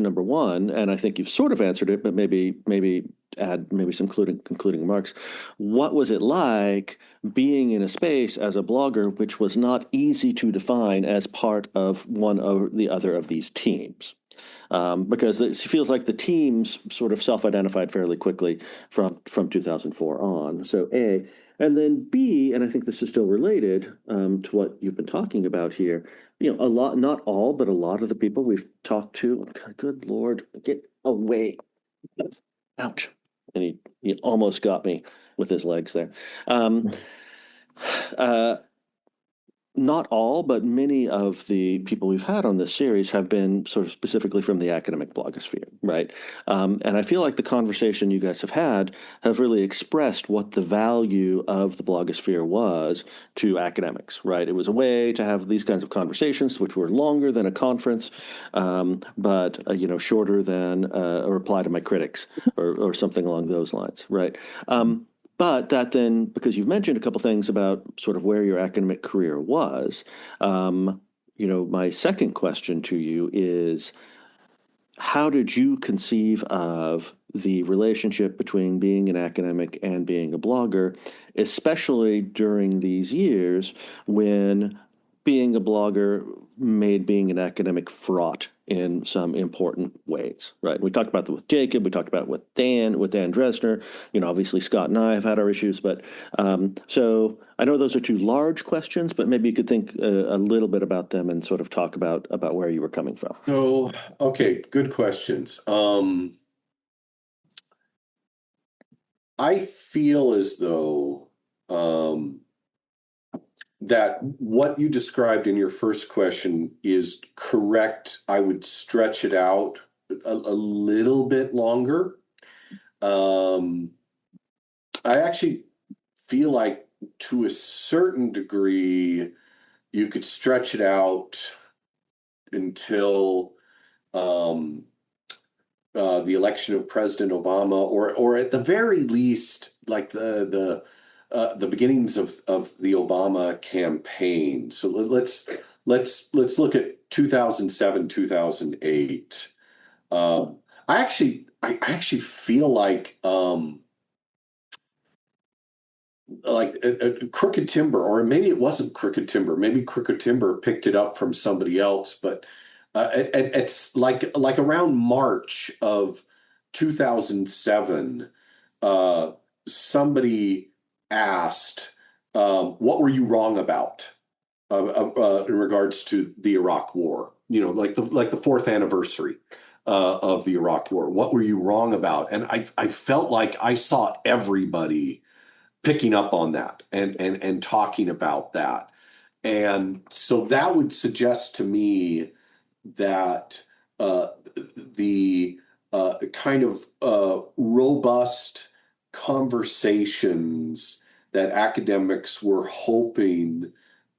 number one, and I think you've sort of answered it, but maybe add maybe some concluding remarks. What was it like being in a space as a blogger, which was not easy to define as part of one or the other of these teams? Because it feels like the teams sort of self-identified fairly quickly from 2004 on. So A, and then B, and I think this is still related to what you've been talking about here. A lot, not all, but a lot of the people we've talked to. Good Lord, get away! Ouch! And he almost got me with his legs there. Um, uh, Not all, but many of the people we've had on this series have been sort of specifically from the academic blogosphere, right? And I feel like the conversation you guys have really expressed what the value of the blogosphere was to academics, right? It was a way to have these kinds of conversations, which were longer than a conference, but shorter than a reply to my critics or something along those lines, right? But that then, because you've mentioned a couple things about sort of where your academic career was, my second question to you is, how did you conceive of the relationship between being an academic and being a blogger, especially during these years when being a blogger made being an academic fraught in some important ways, right? We talked about that with Jacob. We talked about it with Dan Dresner. Obviously Scott and I have had our issues, but so I know those are two large questions, but maybe you could think a little bit about them and sort of talk about where you were coming from. So, okay, good questions. I feel as though that what you described in your first question is correct. I would stretch it out a little bit longer. I actually feel like to a certain degree, you could stretch it out until the election of President Obama, or at the very least, like the beginnings of the Obama campaign. So let's look at 2007, 2008. I actually feel like Crooked Timber, or maybe it wasn't Crooked Timber. Maybe Crooked Timber picked it up from somebody else, but it's like around March of 2007, somebody asked, "What were you wrong about in regards to the Iraq War? Like the fourth anniversary of the Iraq War. What were you wrong about?" And I felt like I saw everybody picking up on that and talking about that. And so that would suggest to me that the kind of robust conversations that academics were hoping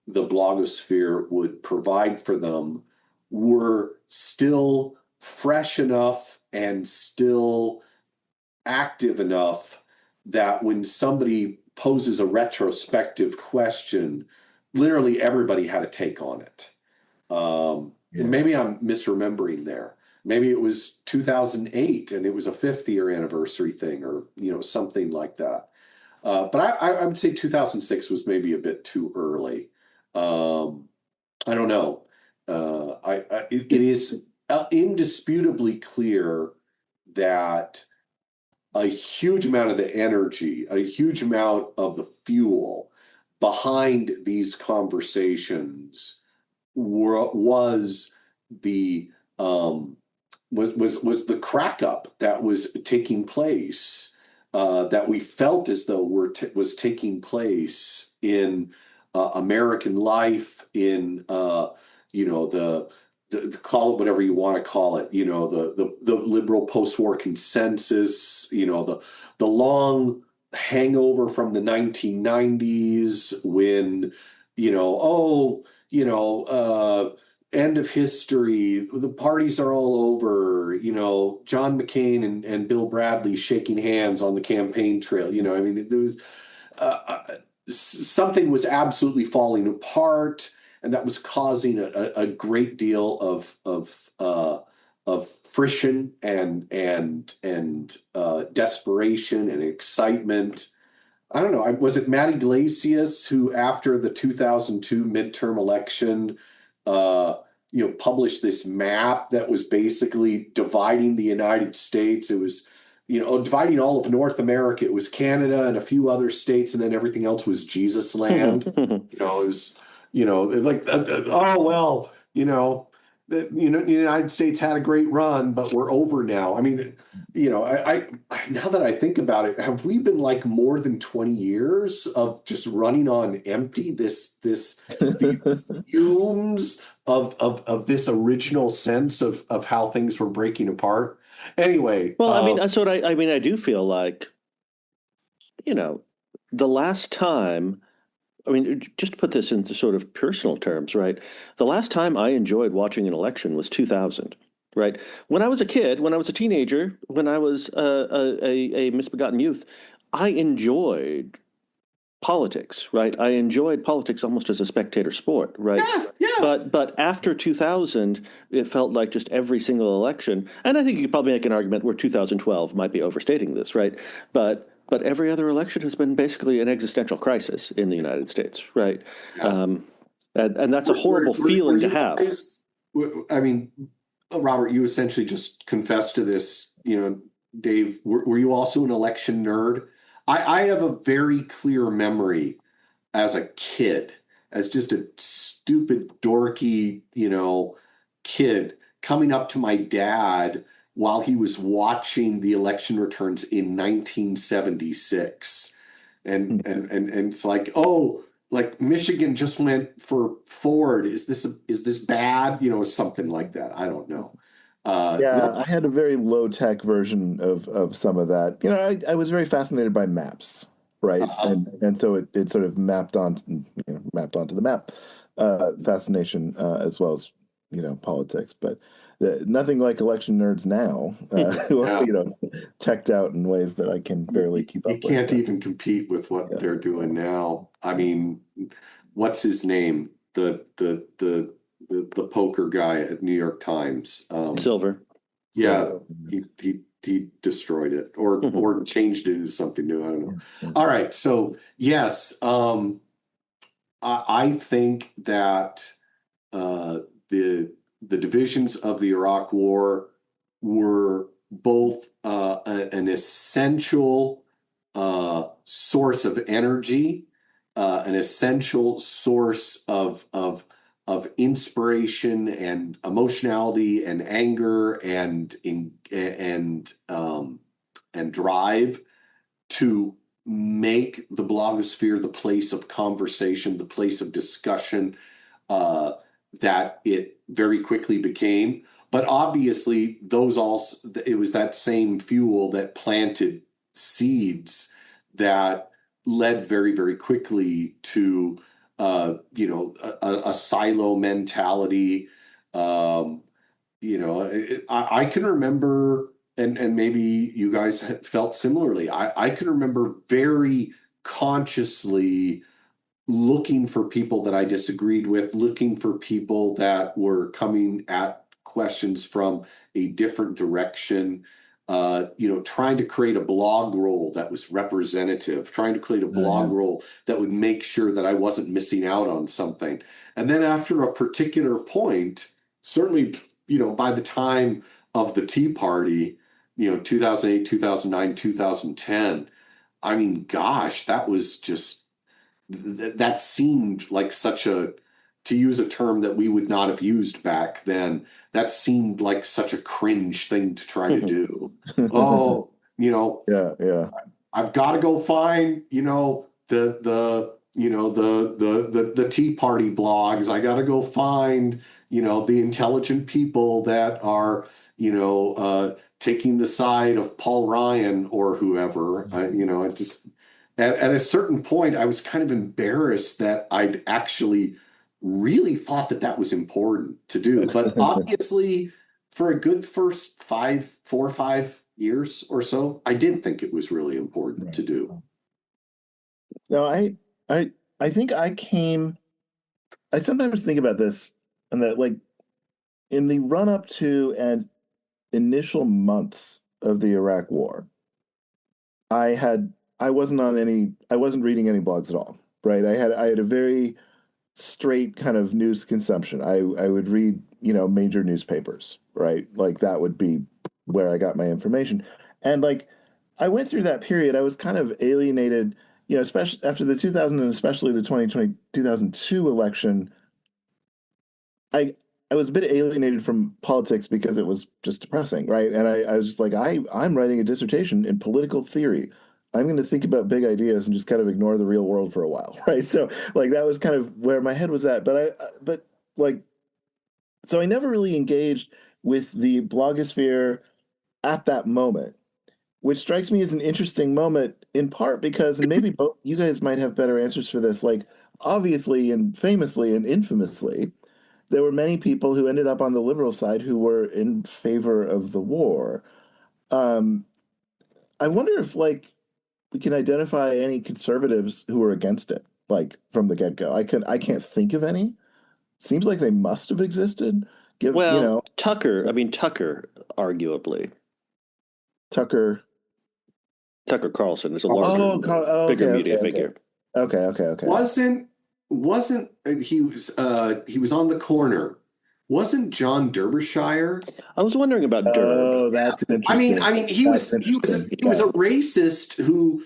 the blogosphere would provide for them were still fresh enough and still active enough that when somebody poses a retrospective question, literally everybody had a take on it. maybe I'm misremembering there. Maybe it was 2008 and it was a 5th year anniversary thing, or something like that. But I would say 2006 was maybe a bit too early. I don't know. It is indisputably clear that a huge amount of the energy, a huge amount of the fuel behind these conversations was the was the crack up that was taking place, that we felt as though was taking place in American life, in call it whatever you want to call it, the liberal post-war consensus, the long hangover from the 1990s when, end of history, the parties are all over, John McCain and Bill Bradley shaking hands on the campaign trail. I mean, there was something was absolutely falling apart, and that was causing a great deal of friction and desperation and excitement. I don't know. Was it Matt Iglesias who, after the 2002 midterm election, published this map that was basically dividing the United States? It was, dividing all of North America. It was Canada and a few other states, and then everything else was Jesus land. It was, like, oh well, the United States had a great run, but we're over now. I mean, I now that I think about it, have we been like more than 20 years of just running on empty? The fumes of this original sense of how things were breaking apart. Anyway, Well, I mean, that's what I mean. I do feel like, the last time. I mean, just to put this into sort of personal terms, right? The last time I enjoyed watching an election was 2000, right? When I was a kid, when I was a teenager, when I was a misbegotten youth, I enjoyed politics, right? I enjoyed politics almost as a spectator sport, right? Yeah. But after 2000, it felt like just every single election, and I think you could probably make an argument where 2012 might be overstating this, right? But every other election has been basically an existential crisis in the United States, right? Yeah. And that's a horrible feeling to have. I mean, Robert, you essentially just confessed to this. Dave, were you also an election nerd? I have a very clear memory as a kid, as just a stupid, dorky, kid, coming up to my dad while he was watching the election returns in 1976. And it's like, oh, like Michigan just went for Ford. Is this bad? Something like that. I don't know. Yeah, I had a very low tech version of some of that. I was very fascinated by maps, right? And so it sort of mapped onto the map fascination, as well as politics. But nothing like election nerds now, who are Yeah. teched out in ways that I can barely keep You up with. can't even compete with what they're doing now. I mean, what's his name? The poker guy at New York Times. Silver. Yeah, So, he destroyed it or changed it into something new. I don't know. yeah. All right, so yes, I think that the divisions of the Iraq War were both an essential source of energy, an essential source of inspiration and emotionality and anger and drive to make the blogosphere the place of conversation, the place of discussion, that it very quickly became. But obviously, it was that same fuel that planted seeds that led very, very quickly to a silo mentality. I can remember, and maybe you guys felt similarly. I can remember very consciously looking for people that I disagreed with, looking for people that were coming at questions from a different direction, trying to create a blog role that was representative, trying to create a blog role that would make sure that I wasn't missing out on something. And then after a particular point, certainly, by the time of the Tea Party, 2008, 2009, 2010, I mean, gosh, that was just, that seemed like such a, to use a term that we would not have used back then, that seemed like such a cringe thing to try to do. Oh, Yeah. I've got to go find, the Tea Party blogs. I got to go find, the intelligent people that are, taking the side of Paul Ryan or whoever. It just, at a certain point, I was kind of embarrassed that I'd actually really thought that that was important to do. But obviously, for a good first 4 or 5 years or so, I did think it was really important to do. No, I think I sometimes think about this, and that, like, in the run up to and initial months of the Iraq War, I wasn't reading any blogs at all, right? I had a very straight kind of news consumption. I would read, major newspapers, right? Like that would be where I got my information. And like I went through that period, I was kind of alienated, especially after the 2000 and especially the 2020 2002 election. I was a bit alienated from politics because it was just depressing, right? And I was just like, I'm writing a dissertation in political theory. I'm going to think about big ideas and just kind of ignore the real world for a while, right? So like that was kind of where my head was at. But like, so I never really engaged with the blogosphere at that moment, which strikes me as an interesting moment in part because, and maybe both you guys might have better answers for this, like obviously and famously and infamously, there were many people who ended up on the liberal side who were in favor of the war. Um, I wonder if like we can identify any conservatives who were against it, like from the get-go. I can't think of any. Seems like they must have existed. Well, Tucker, arguably. Tucker. Tucker Carlson is a Oh, larger, bigger media figure. Okay. Wasn't he was on the corner? Wasn't John Derbyshire? I was wondering about Derb. Oh, that's interesting. I mean, he was a racist who,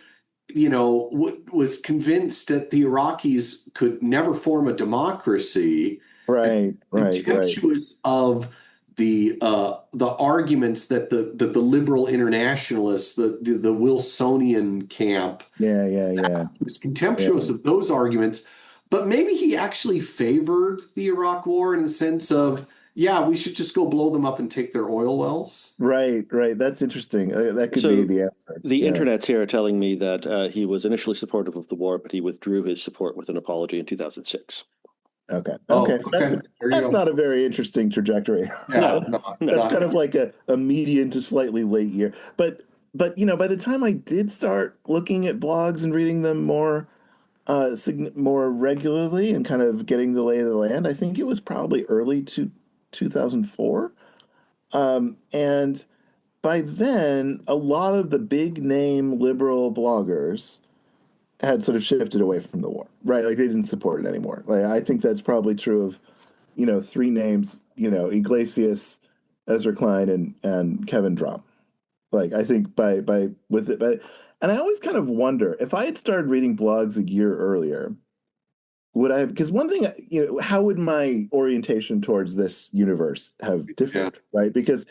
was convinced that the Iraqis could never form a democracy. Right. Contemptuous of the arguments that the liberal internationalists, the Wilsonian camp, was contemptuous of those arguments. But maybe he actually favored the Iraq War in the sense of, we should just go blow them up and take their oil wells. Right. That's interesting. That could be the answer. The internets here are telling me that he was initially supportive of the war, but he withdrew his support with an apology in 2006. Okay. That's not a very interesting trajectory. No, that's kind of like a median to slightly late year. But by the time I did start looking at blogs and reading them more regularly and kind of getting the lay of the land, I think it was probably early to 2004. And by then, a lot of the big name liberal bloggers had sort of shifted away from the war, right? Like they didn't support it anymore. Like I think that's probably true of, three names, Iglesias, Ezra Klein, and Kevin Drum. Like I think and I always kind of wonder if I had started reading blogs a year earlier, would I have, because one thing, how would my orientation towards this universe have differed, right? Because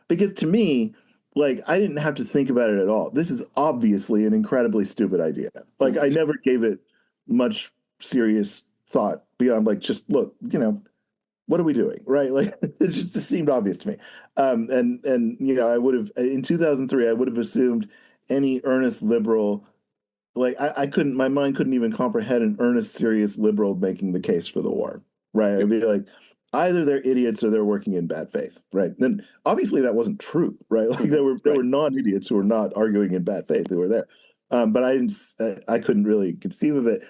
to me, like, I didn't have to think about it at all. This is obviously an incredibly stupid idea. Like, I never gave it much serious thought beyond, like, just look, what are we doing, right? Like, it just seemed obvious to me. And I would have, in 2003, I would have assumed any earnest liberal, like, my mind couldn't even comprehend an earnest, serious liberal making the case for the war, right? I'd be like, either they're idiots or they're working in bad faith, right? Then obviously that wasn't true, right? Like there were non-idiots who were not arguing in bad faith who were there, but I couldn't really conceive of it.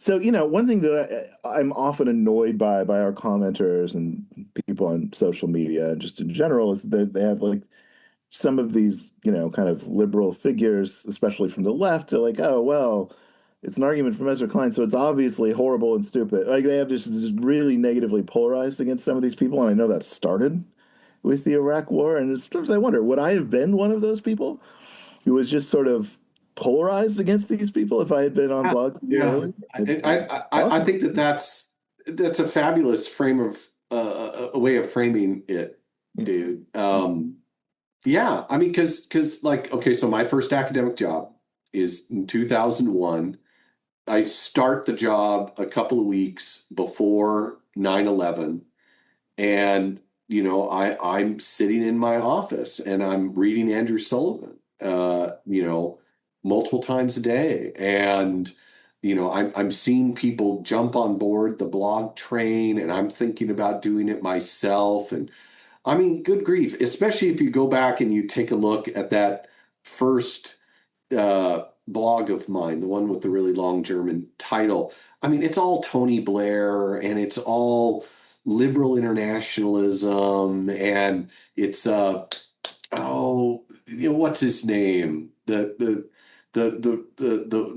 So, one thing that I'm often annoyed by our commenters and people on social media and just in general is that they have like some of these, kind of liberal figures, especially from the left, are like, oh, well, it's an argument from Ezra Klein, so it's obviously horrible and stupid. Like they have just really negatively polarized against some of these people, and I know that started with the Iraq War, and sometimes I wonder, would I have been one of those people who was just sort of polarized against these people if I had been on blog Yeah, early? I Awesome. think that's a fabulous frame of a way of framing it, dude. Yeah, I mean, because like, okay, so my first academic job is in 2001. I start the job a couple of weeks before 9/11, and I'm sitting in my office and I'm reading Andrew Sullivan, multiple times a day, and I'm seeing people jump on board the blog train, and I'm thinking about doing it myself, and I mean, good grief, especially if you go back and you take a look at that first blog of mine, the one with the really long German title. I mean, it's all Tony Blair and it's all liberal internationalism, and it's what's his name? The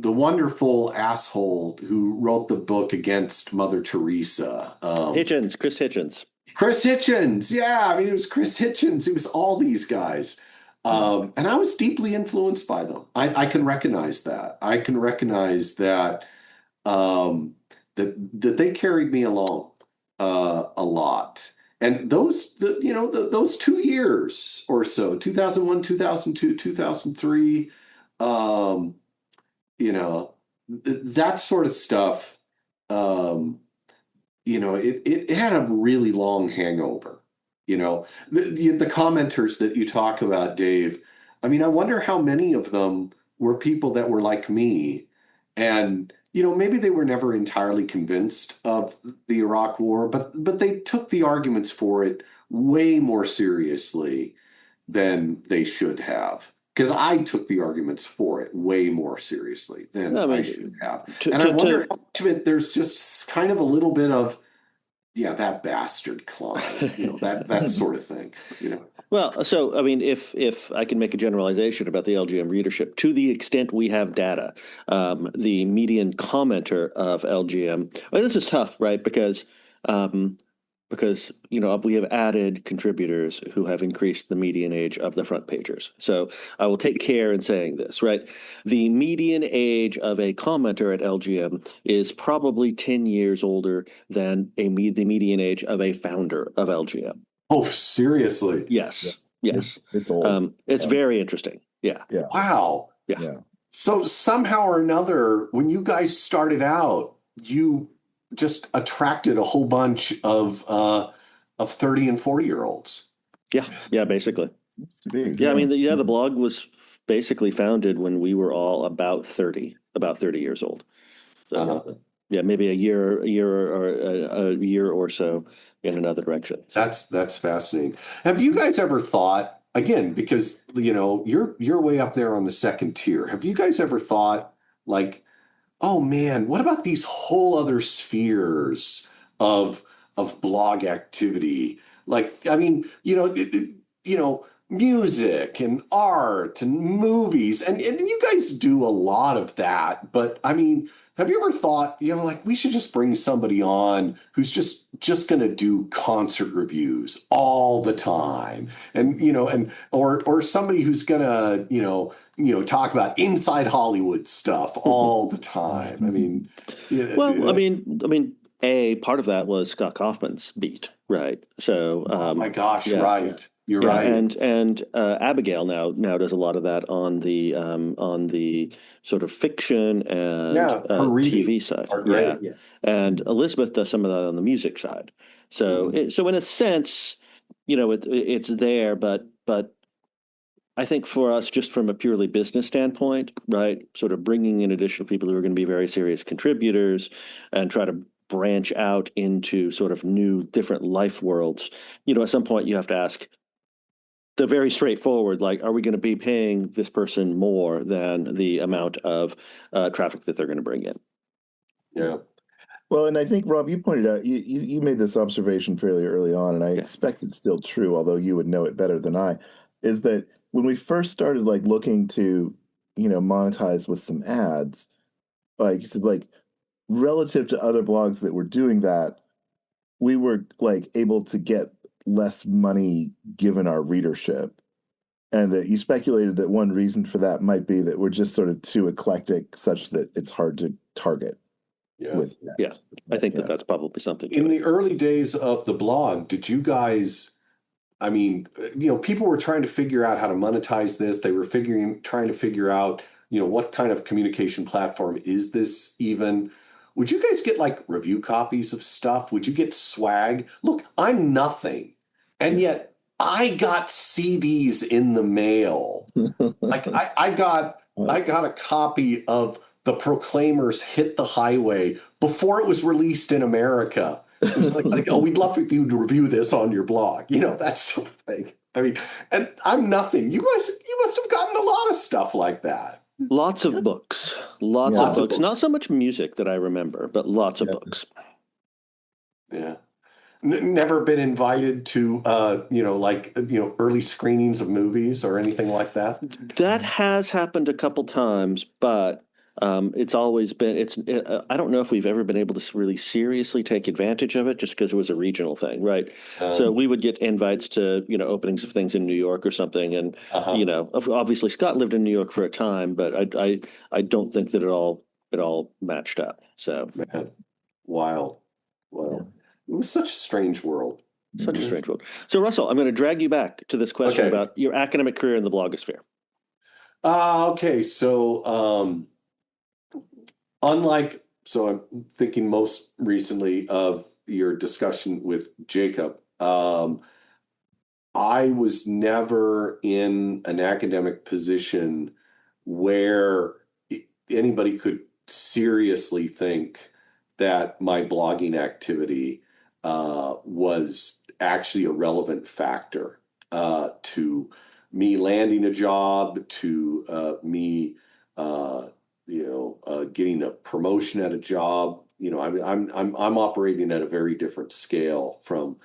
wonderful asshole who wrote the book against Mother Teresa. Chris Hitchens. Chris Hitchens. Yeah, I mean, it was Chris Hitchens. It was all these guys. And I was deeply influenced by them. I can recognize that. I can recognize that that they carried me along a lot. And those 2 years or so, 2001, 2002, 2003, um, that sort of stuff. Um, it had a really long hangover. The commenters that you talk about, Dave, I mean, I wonder how many of them were people that were like me. And, maybe they were never entirely convinced of the Iraq War, but they took the arguments for it way more seriously than they should have. Because I took the arguments for it way more seriously than I I mean, should have. to, And I to, wonder to how much of it there's just kind of a little bit of, yeah, that bastard Klein, that sort of thing. well, so I mean, if I can make a generalization about the LGM readership, to the extent we have data, the median commenter of LGM, well, this is tough, right? Because we have added contributors who have increased the median age of the front pagers. So I will take care in saying this, right? The median age of a commenter at LGM is probably 10 years older than the median age of a founder of LGM. Oh, seriously? Yeah. Yes, yes. It's old. It's very interesting. Yeah, Yeah. Wow. yeah. Yeah. So somehow or another, when you guys started out, you just attracted a whole bunch of 30 and 40-year-olds. Yeah, basically. Seems to be. Yeah, I mean, Yeah. the blog was basically founded when we were all about 30 years old. So, Uh-huh. yeah, maybe a year or so in another direction. So, That's fascinating. Have you guys ever thought, again, because you're way up there on the second tier. Have you guys ever thought like, oh man, what about these whole other spheres of blog activity? Like, I mean, music and art and movies, and you guys do a lot of that. But I mean, have you ever thought, like we should just bring somebody on who's just going to do concert reviews all the time, and or somebody who's going to talk about inside Hollywood stuff all the time. I mean, well, a part of that was Scott Kaufman's beat, right? So, oh my gosh, yeah, right. You're yeah, right. and Abigail now does a lot of that on the sort of fiction and Yeah, her TV readings side. are Yeah, great. and Elizabeth does some of that on the music side. So, Mhm. so in a sense, it's there, but I think for us, just from a purely business standpoint, right, sort of bringing in additional people who are going to be very serious contributors and try to branch out into sort of new, different life worlds. At some point you have to ask the very straightforward, like, are we going to be paying this person more than the amount of traffic that they're going to bring in? Yeah. Well, and I think, Rob, you pointed out, you made this observation fairly early on, and I Yeah. expect it's still true, although you would know it better than I, is that when we first started like looking to, monetize with some ads, like you said, like relative to other blogs that were doing that, we were like able to get less money given our readership. And that you speculated that one reason for that might be that we're just sort of too eclectic, such that it's hard to target Yeah. with Yeah. ads. I think Yeah. that's probably something to In it. the early days of the blog, did you guys, I mean, people were trying to figure out how to monetize this. They were trying to figure out, what kind of communication platform is this even? Would you guys get like review copies of stuff? Would you get swag? Look, I'm nothing. And yet I got CDs in the mail. Like I got a copy of The Proclaimers Hit the Highway before it was released in America. It was like, oh, we'd love if you'd review this on your blog, that sort of thing. I mean, and I'm nothing. You must have gotten a lot of stuff like that. Lots of books. Lots of Yeah. Lots of books. Not so books. much music that I remember, but lots of Yeah. books. Yeah. Never been invited to, early screenings of movies or anything like that. That has happened a couple times, but it's always been. I don't know if we've ever been able to really seriously take advantage of it, just because it was a regional thing, right? So Um, we would get invites to openings of things in New York or something, and uh-huh. obviously Scott lived in New York for a time, but I don't think that it all matched up. So Man, wild. Yeah. Well, it was such a strange world. such a It strange was- world. So Russell, I'm going to drag you back to this question Okay. about your academic career in the blogosphere. Okay. So, so I'm thinking most recently of your discussion with Jacob. I was never in an academic position where anybody could seriously think that my blogging activity was actually a relevant factor to me landing a job, to me, getting a promotion at a job. I'm operating at a very different scale from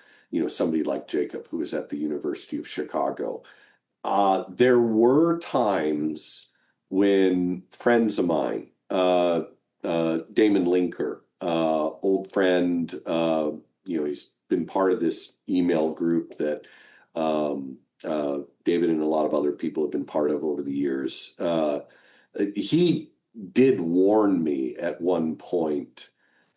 somebody like Jacob, who is at the University of Chicago. There were times when friends of mine, Damon Linker, old friend, he's been part of this email group that David and a lot of other people have been part of over the years. He did warn me at one point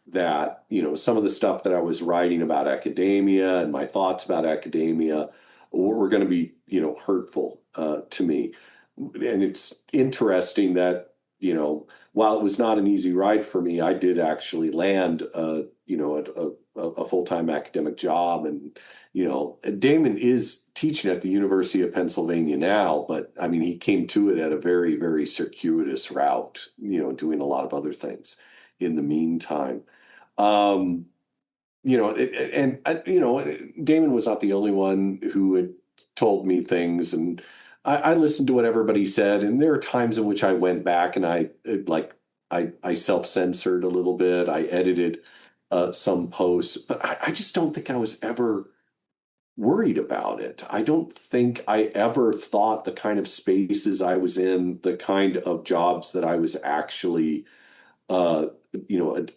that some of the stuff that I was writing about academia and my thoughts about academia were going to be hurtful to me. And it's interesting that while it was not an easy ride for me, I did actually land a full-time academic job. And Damon is teaching at the University of Pennsylvania now, but I mean he came to it at a very, very circuitous route, doing a lot of other things in the meantime. Um, Damon was not the only one who had told me things, and I listened to what everybody said. And there are times in which I went back and I self-censored a little bit. I edited some posts, but I just don't think I was ever worried about it. I don't think I ever thought the kind of spaces I was in, the kind of jobs that I was actually uh,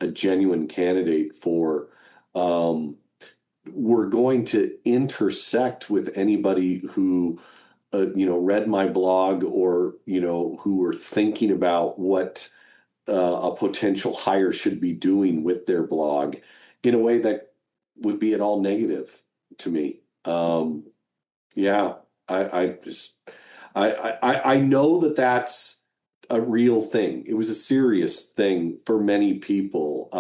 a genuine candidate for, were going to intersect with anybody who, read my blog or, who were thinking about what a potential hire should be doing with their blog in a way that would be at all negative to me. Yeah, I just, I know that that's a real thing. It was a serious thing for many people.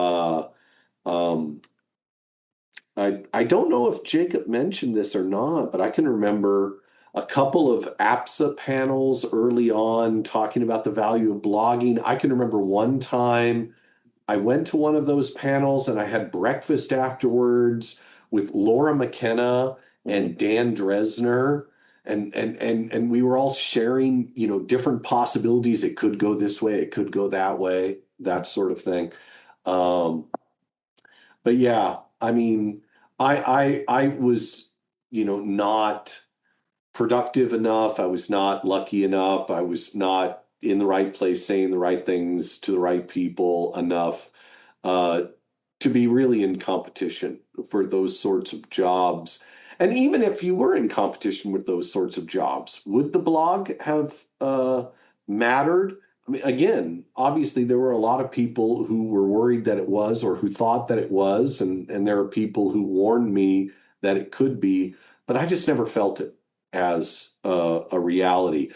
I don't know if Jacob mentioned this or not, but I can remember a couple of APSA panels early on talking about the value of blogging. I can remember one time I went to one of those panels and I had breakfast afterwards with Laura McKenna and Dan Dresner. And we were all sharing, different possibilities. It could go this way, it could go that way, that sort of thing. Um, but yeah, I mean, I was, not productive enough. I was not lucky enough. I was not in the right place, saying the right things to the right people enough uh, to be really in competition for those sorts of jobs. And even if you were in competition with those sorts of jobs, would the blog have mattered? I mean, again, obviously there were a lot of people who were worried that it was or who thought that it was, and there are people who warned me that it could be, but I just never felt it as a reality.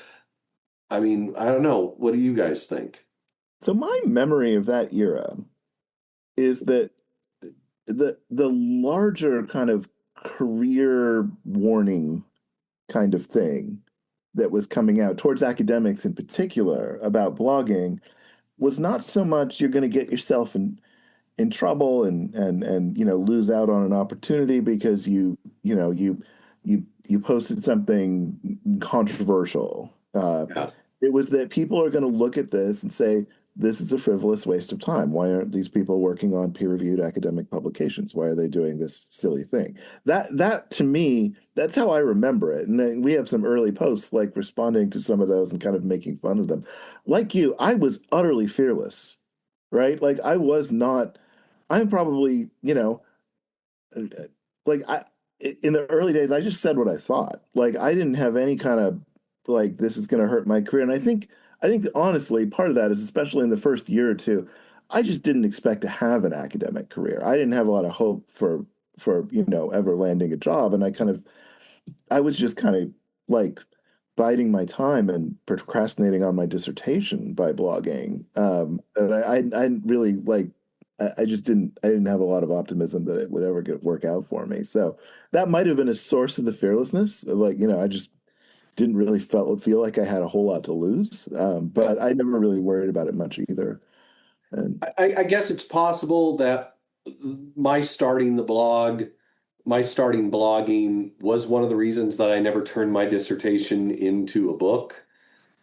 I mean, I don't know. What do you guys think? So my memory of that era is that the larger kind of career warning kind of thing that was coming out towards academics in particular about blogging was not so much you're going to get yourself in trouble and lose out on an opportunity because you posted something controversial. Yeah. It was that people are going to look at this and say, this is a frivolous waste of time. Why aren't these people working on peer-reviewed academic publications? Why are they doing this silly thing? That to me, that's how I remember it. And then we have some early posts like responding to some of those and kind of making fun of them. Like you, I was utterly fearless, right? Like I was not, I'm probably, like I in the early days, I just said what I thought. Like I didn't have any kind of like this is going to hurt my career. And I think that honestly, part of that is especially in the first year or two, I just didn't expect to have an academic career. I didn't have a lot of hope for ever landing a job, and I was just kind of like biding my time and procrastinating on my dissertation by blogging. And I didn't really like. I just didn't. I didn't have a lot of optimism that it would ever work out for me. So that might have been a source of the fearlessness. Of like, I just didn't really feel like I had a whole lot to lose. But I never really worried about it much either. And I guess it's possible that my starting the blog, my starting blogging was one of the reasons that I never turned my dissertation into a book.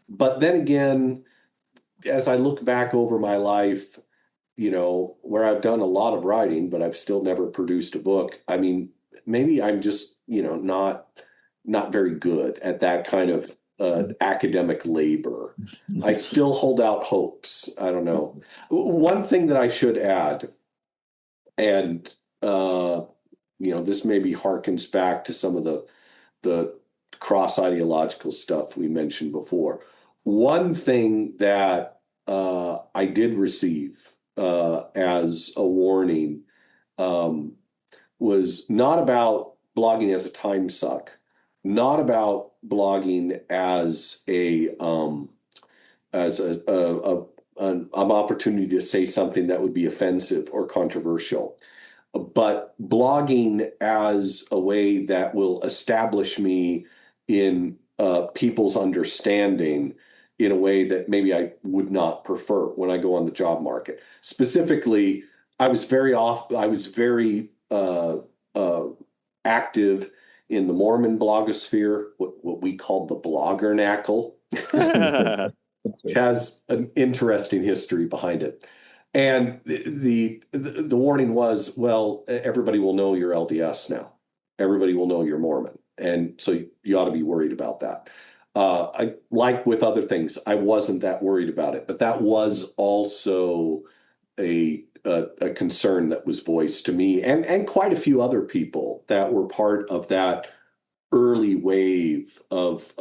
But then again, as I look back over my life, where I've done a lot of writing, but I've still never produced a book. I mean, maybe I'm just, not very good at that kind of academic labor. I still hold out hopes. I don't know. One thing that I should add, and this maybe harkens back to some of the cross ideological stuff we mentioned before. One thing that I did receive as a warning um, was not about blogging as a time suck, not about blogging as an opportunity to say something that would be offensive or controversial, but blogging as a way that will establish me in people's understanding in a way that maybe I would not prefer when I go on the job market. Specifically, I was very active in the Mormon blogosphere, what we called the bloggernacle, which has an interesting history behind it. And the warning was, well, everybody will know you're LDS now. Everybody will know you're Mormon, and so you ought to be worried about that. Like with other things, I wasn't that worried about it, but that was also a concern that was voiced to me and quite a few other people that were part of that early wave of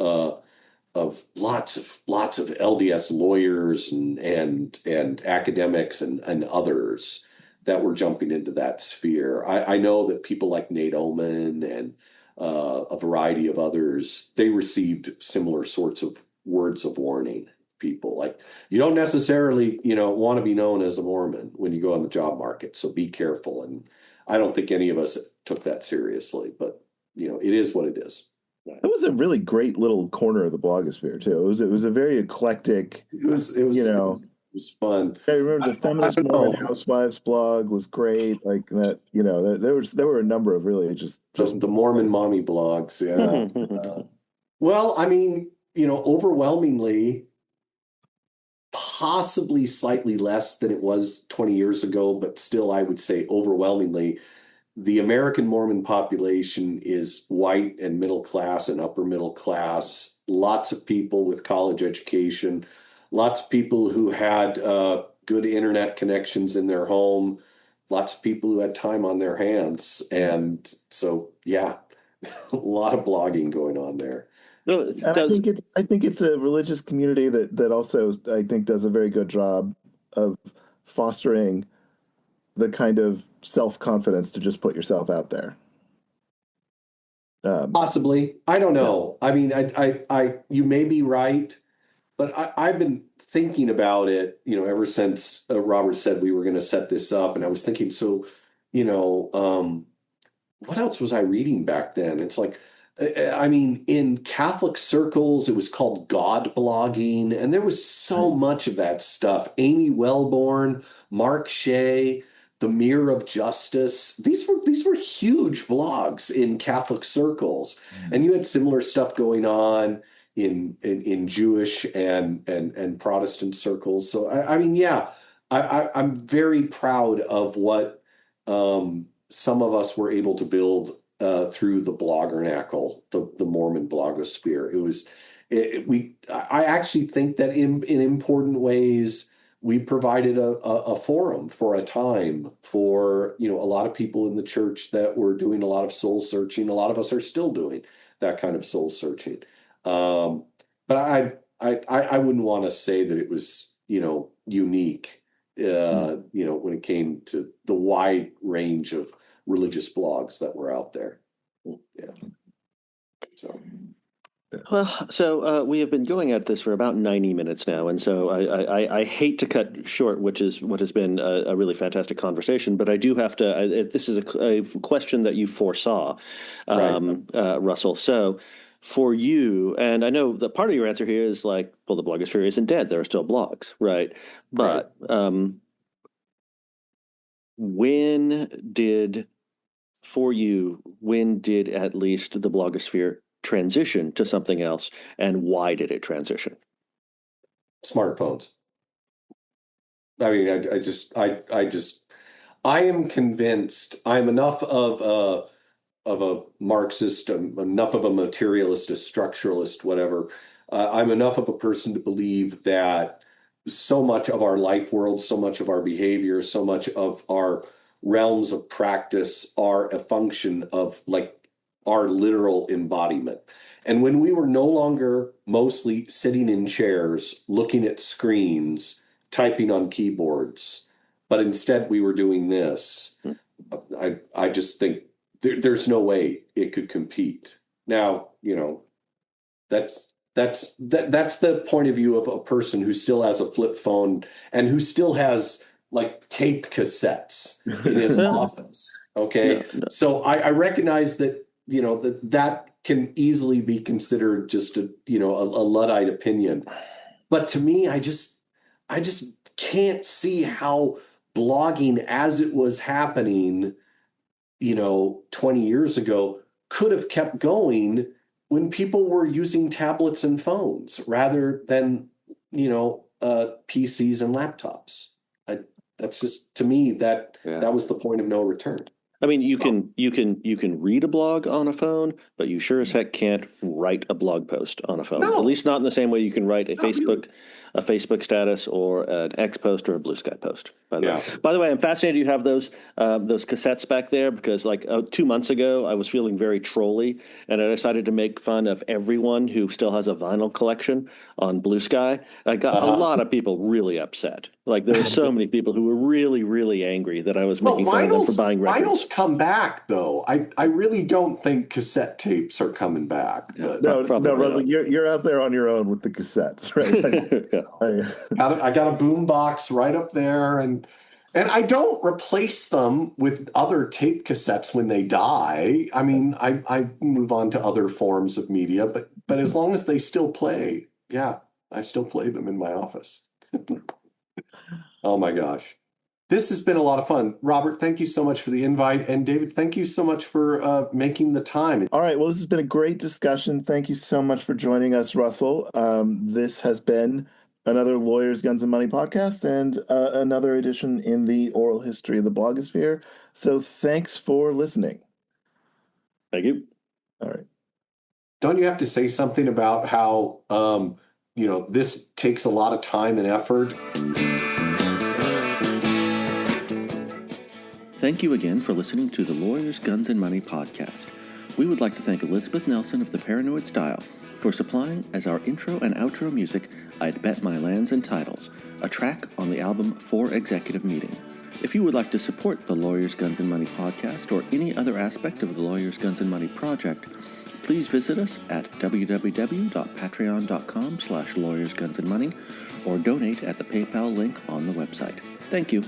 lots of LDS lawyers and academics and others that were jumping into that sphere. I know that people like Nate Oman and a variety of others, they received similar sorts of words of warning. People like, you don't necessarily want to be known as a Mormon when you go on the job market, so be careful. And I don't think any of us took that seriously, but it is what it is. it was a really great little corner of the blogosphere too. It was a very eclectic, It was fun. I remember the I Feminist don't Mormon know. Housewives blog was great. Like that, there were a number of really just The Mormon mommy blogs, yeah. Well, I mean, overwhelmingly possibly slightly less than it was 20 years ago, but still, I would say overwhelmingly, the American Mormon population is white and middle class and upper middle class. Lots of people with college education, lots of people who had good internet connections in their home, lots of people who had time on their hands. And so, yeah, a lot of blogging going on there. No, And does I think it's a religious community that also I think does a very good job of fostering the kind of self-confidence to just put yourself out there. Possibly. I don't Yeah. know. I mean, you may be right, but I've been thinking about it, ever since Robert said we were going to set this up. And I was thinking, so, you know, what else was I reading back then? It's like, I mean, in Catholic circles, it was called God blogging, and there was so much of that stuff. Amy Wellborn, Mark Shea, The Mirror of Justice. These were huge blogs in Catholic circles, and you had similar stuff going on in Jewish and Protestant circles. So I mean, yeah, I'm very proud of what some of us were able to build through the bloggernacle, the Mormon blogosphere. I actually think that in important ways, we provided a forum for a time for, a lot of people in the church that were doing a lot of soul searching. A lot of us are still doing that kind of soul searching. But I wouldn't want to say that it was, unique, when it came to the wide range of religious blogs that were out there. Yeah. So. Well, so we have been going at this for about 90 minutes now, and so I hate to cut short, which is what has been a really fantastic conversation, but I do have to. This is a question that you foresaw, Russell. So for you, and I know that part of your answer here is like, well, the blogosphere isn't dead; there are still blogs, right? But when did at least the blogosphere transition to something else, and why did it transition? Smartphones. I mean, I am convinced I'm enough of a Marxist, enough of a materialist, a structuralist, whatever. I'm enough of a person to believe that so much of our life world, so much of our behavior, so much of our realms of practice are a function of like our literal embodiment. And when we were no longer mostly sitting in chairs, looking at screens, typing on keyboards, but instead we were doing this, I just think there's no way it could compete. Now, that's the point of view of a person who still has a flip phone and who still has like tape cassettes in his office. Okay. No. So I recognize that, that can easily be considered just a Luddite opinion. But to me, I just can't see how blogging as it was happening, 20 years ago could have kept going when people were using tablets and phones rather than, PCs and laptops. That's just, to me, that was the point of no return. I mean, you can read a blog on a phone, but you sure as heck can't write a blog post on a phone. No. At least not in the same way you can write a Facebook status or an X post or a Blue Sky post. By the way, I'm fascinated you have those cassettes back there because like 2 months ago I was feeling very trolly and I decided to make fun of everyone who still has a vinyl collection on Blue Sky. I got a lot of people really upset. Like there were so many people who were really, really angry that I was making fun of them for buying records. Vinyls come back though. I really don't think cassette tapes are coming back. But No, Russell, you're out there on your own with the cassettes, right? I got a boom box right up there, and I don't replace them with other tape cassettes when they die. I mean, I move on to other forms of media, but as long as they still play, I still play them in my office. Oh my gosh. This has been a lot of fun. Robert, thank you so much for the invite. And David, thank you so much for making the time. All right. Well, this has been a great discussion. Thank you so much for joining us, Russell. This has been another Lawyers, Guns, and Money podcast and another edition in the oral history of the blogosphere. So thanks for listening. Thank you. All right. Don't you have to say something about how, this takes a lot of time and effort? Thank you again for listening to the Lawyers, Guns, and Money podcast. We would like to thank Elizabeth Nelson of the Paranoid Style for supplying as our intro and outro music I'd Bet My Lands and Titles, a track on the album For Executive Meeting. If you would like to support the Lawyers, Guns, and Money podcast or any other aspect of the Lawyers, Guns, and Money project, please visit us at www.patreon.com/lawyersgunsandmoney or donate at the PayPal link on the website. Thank you.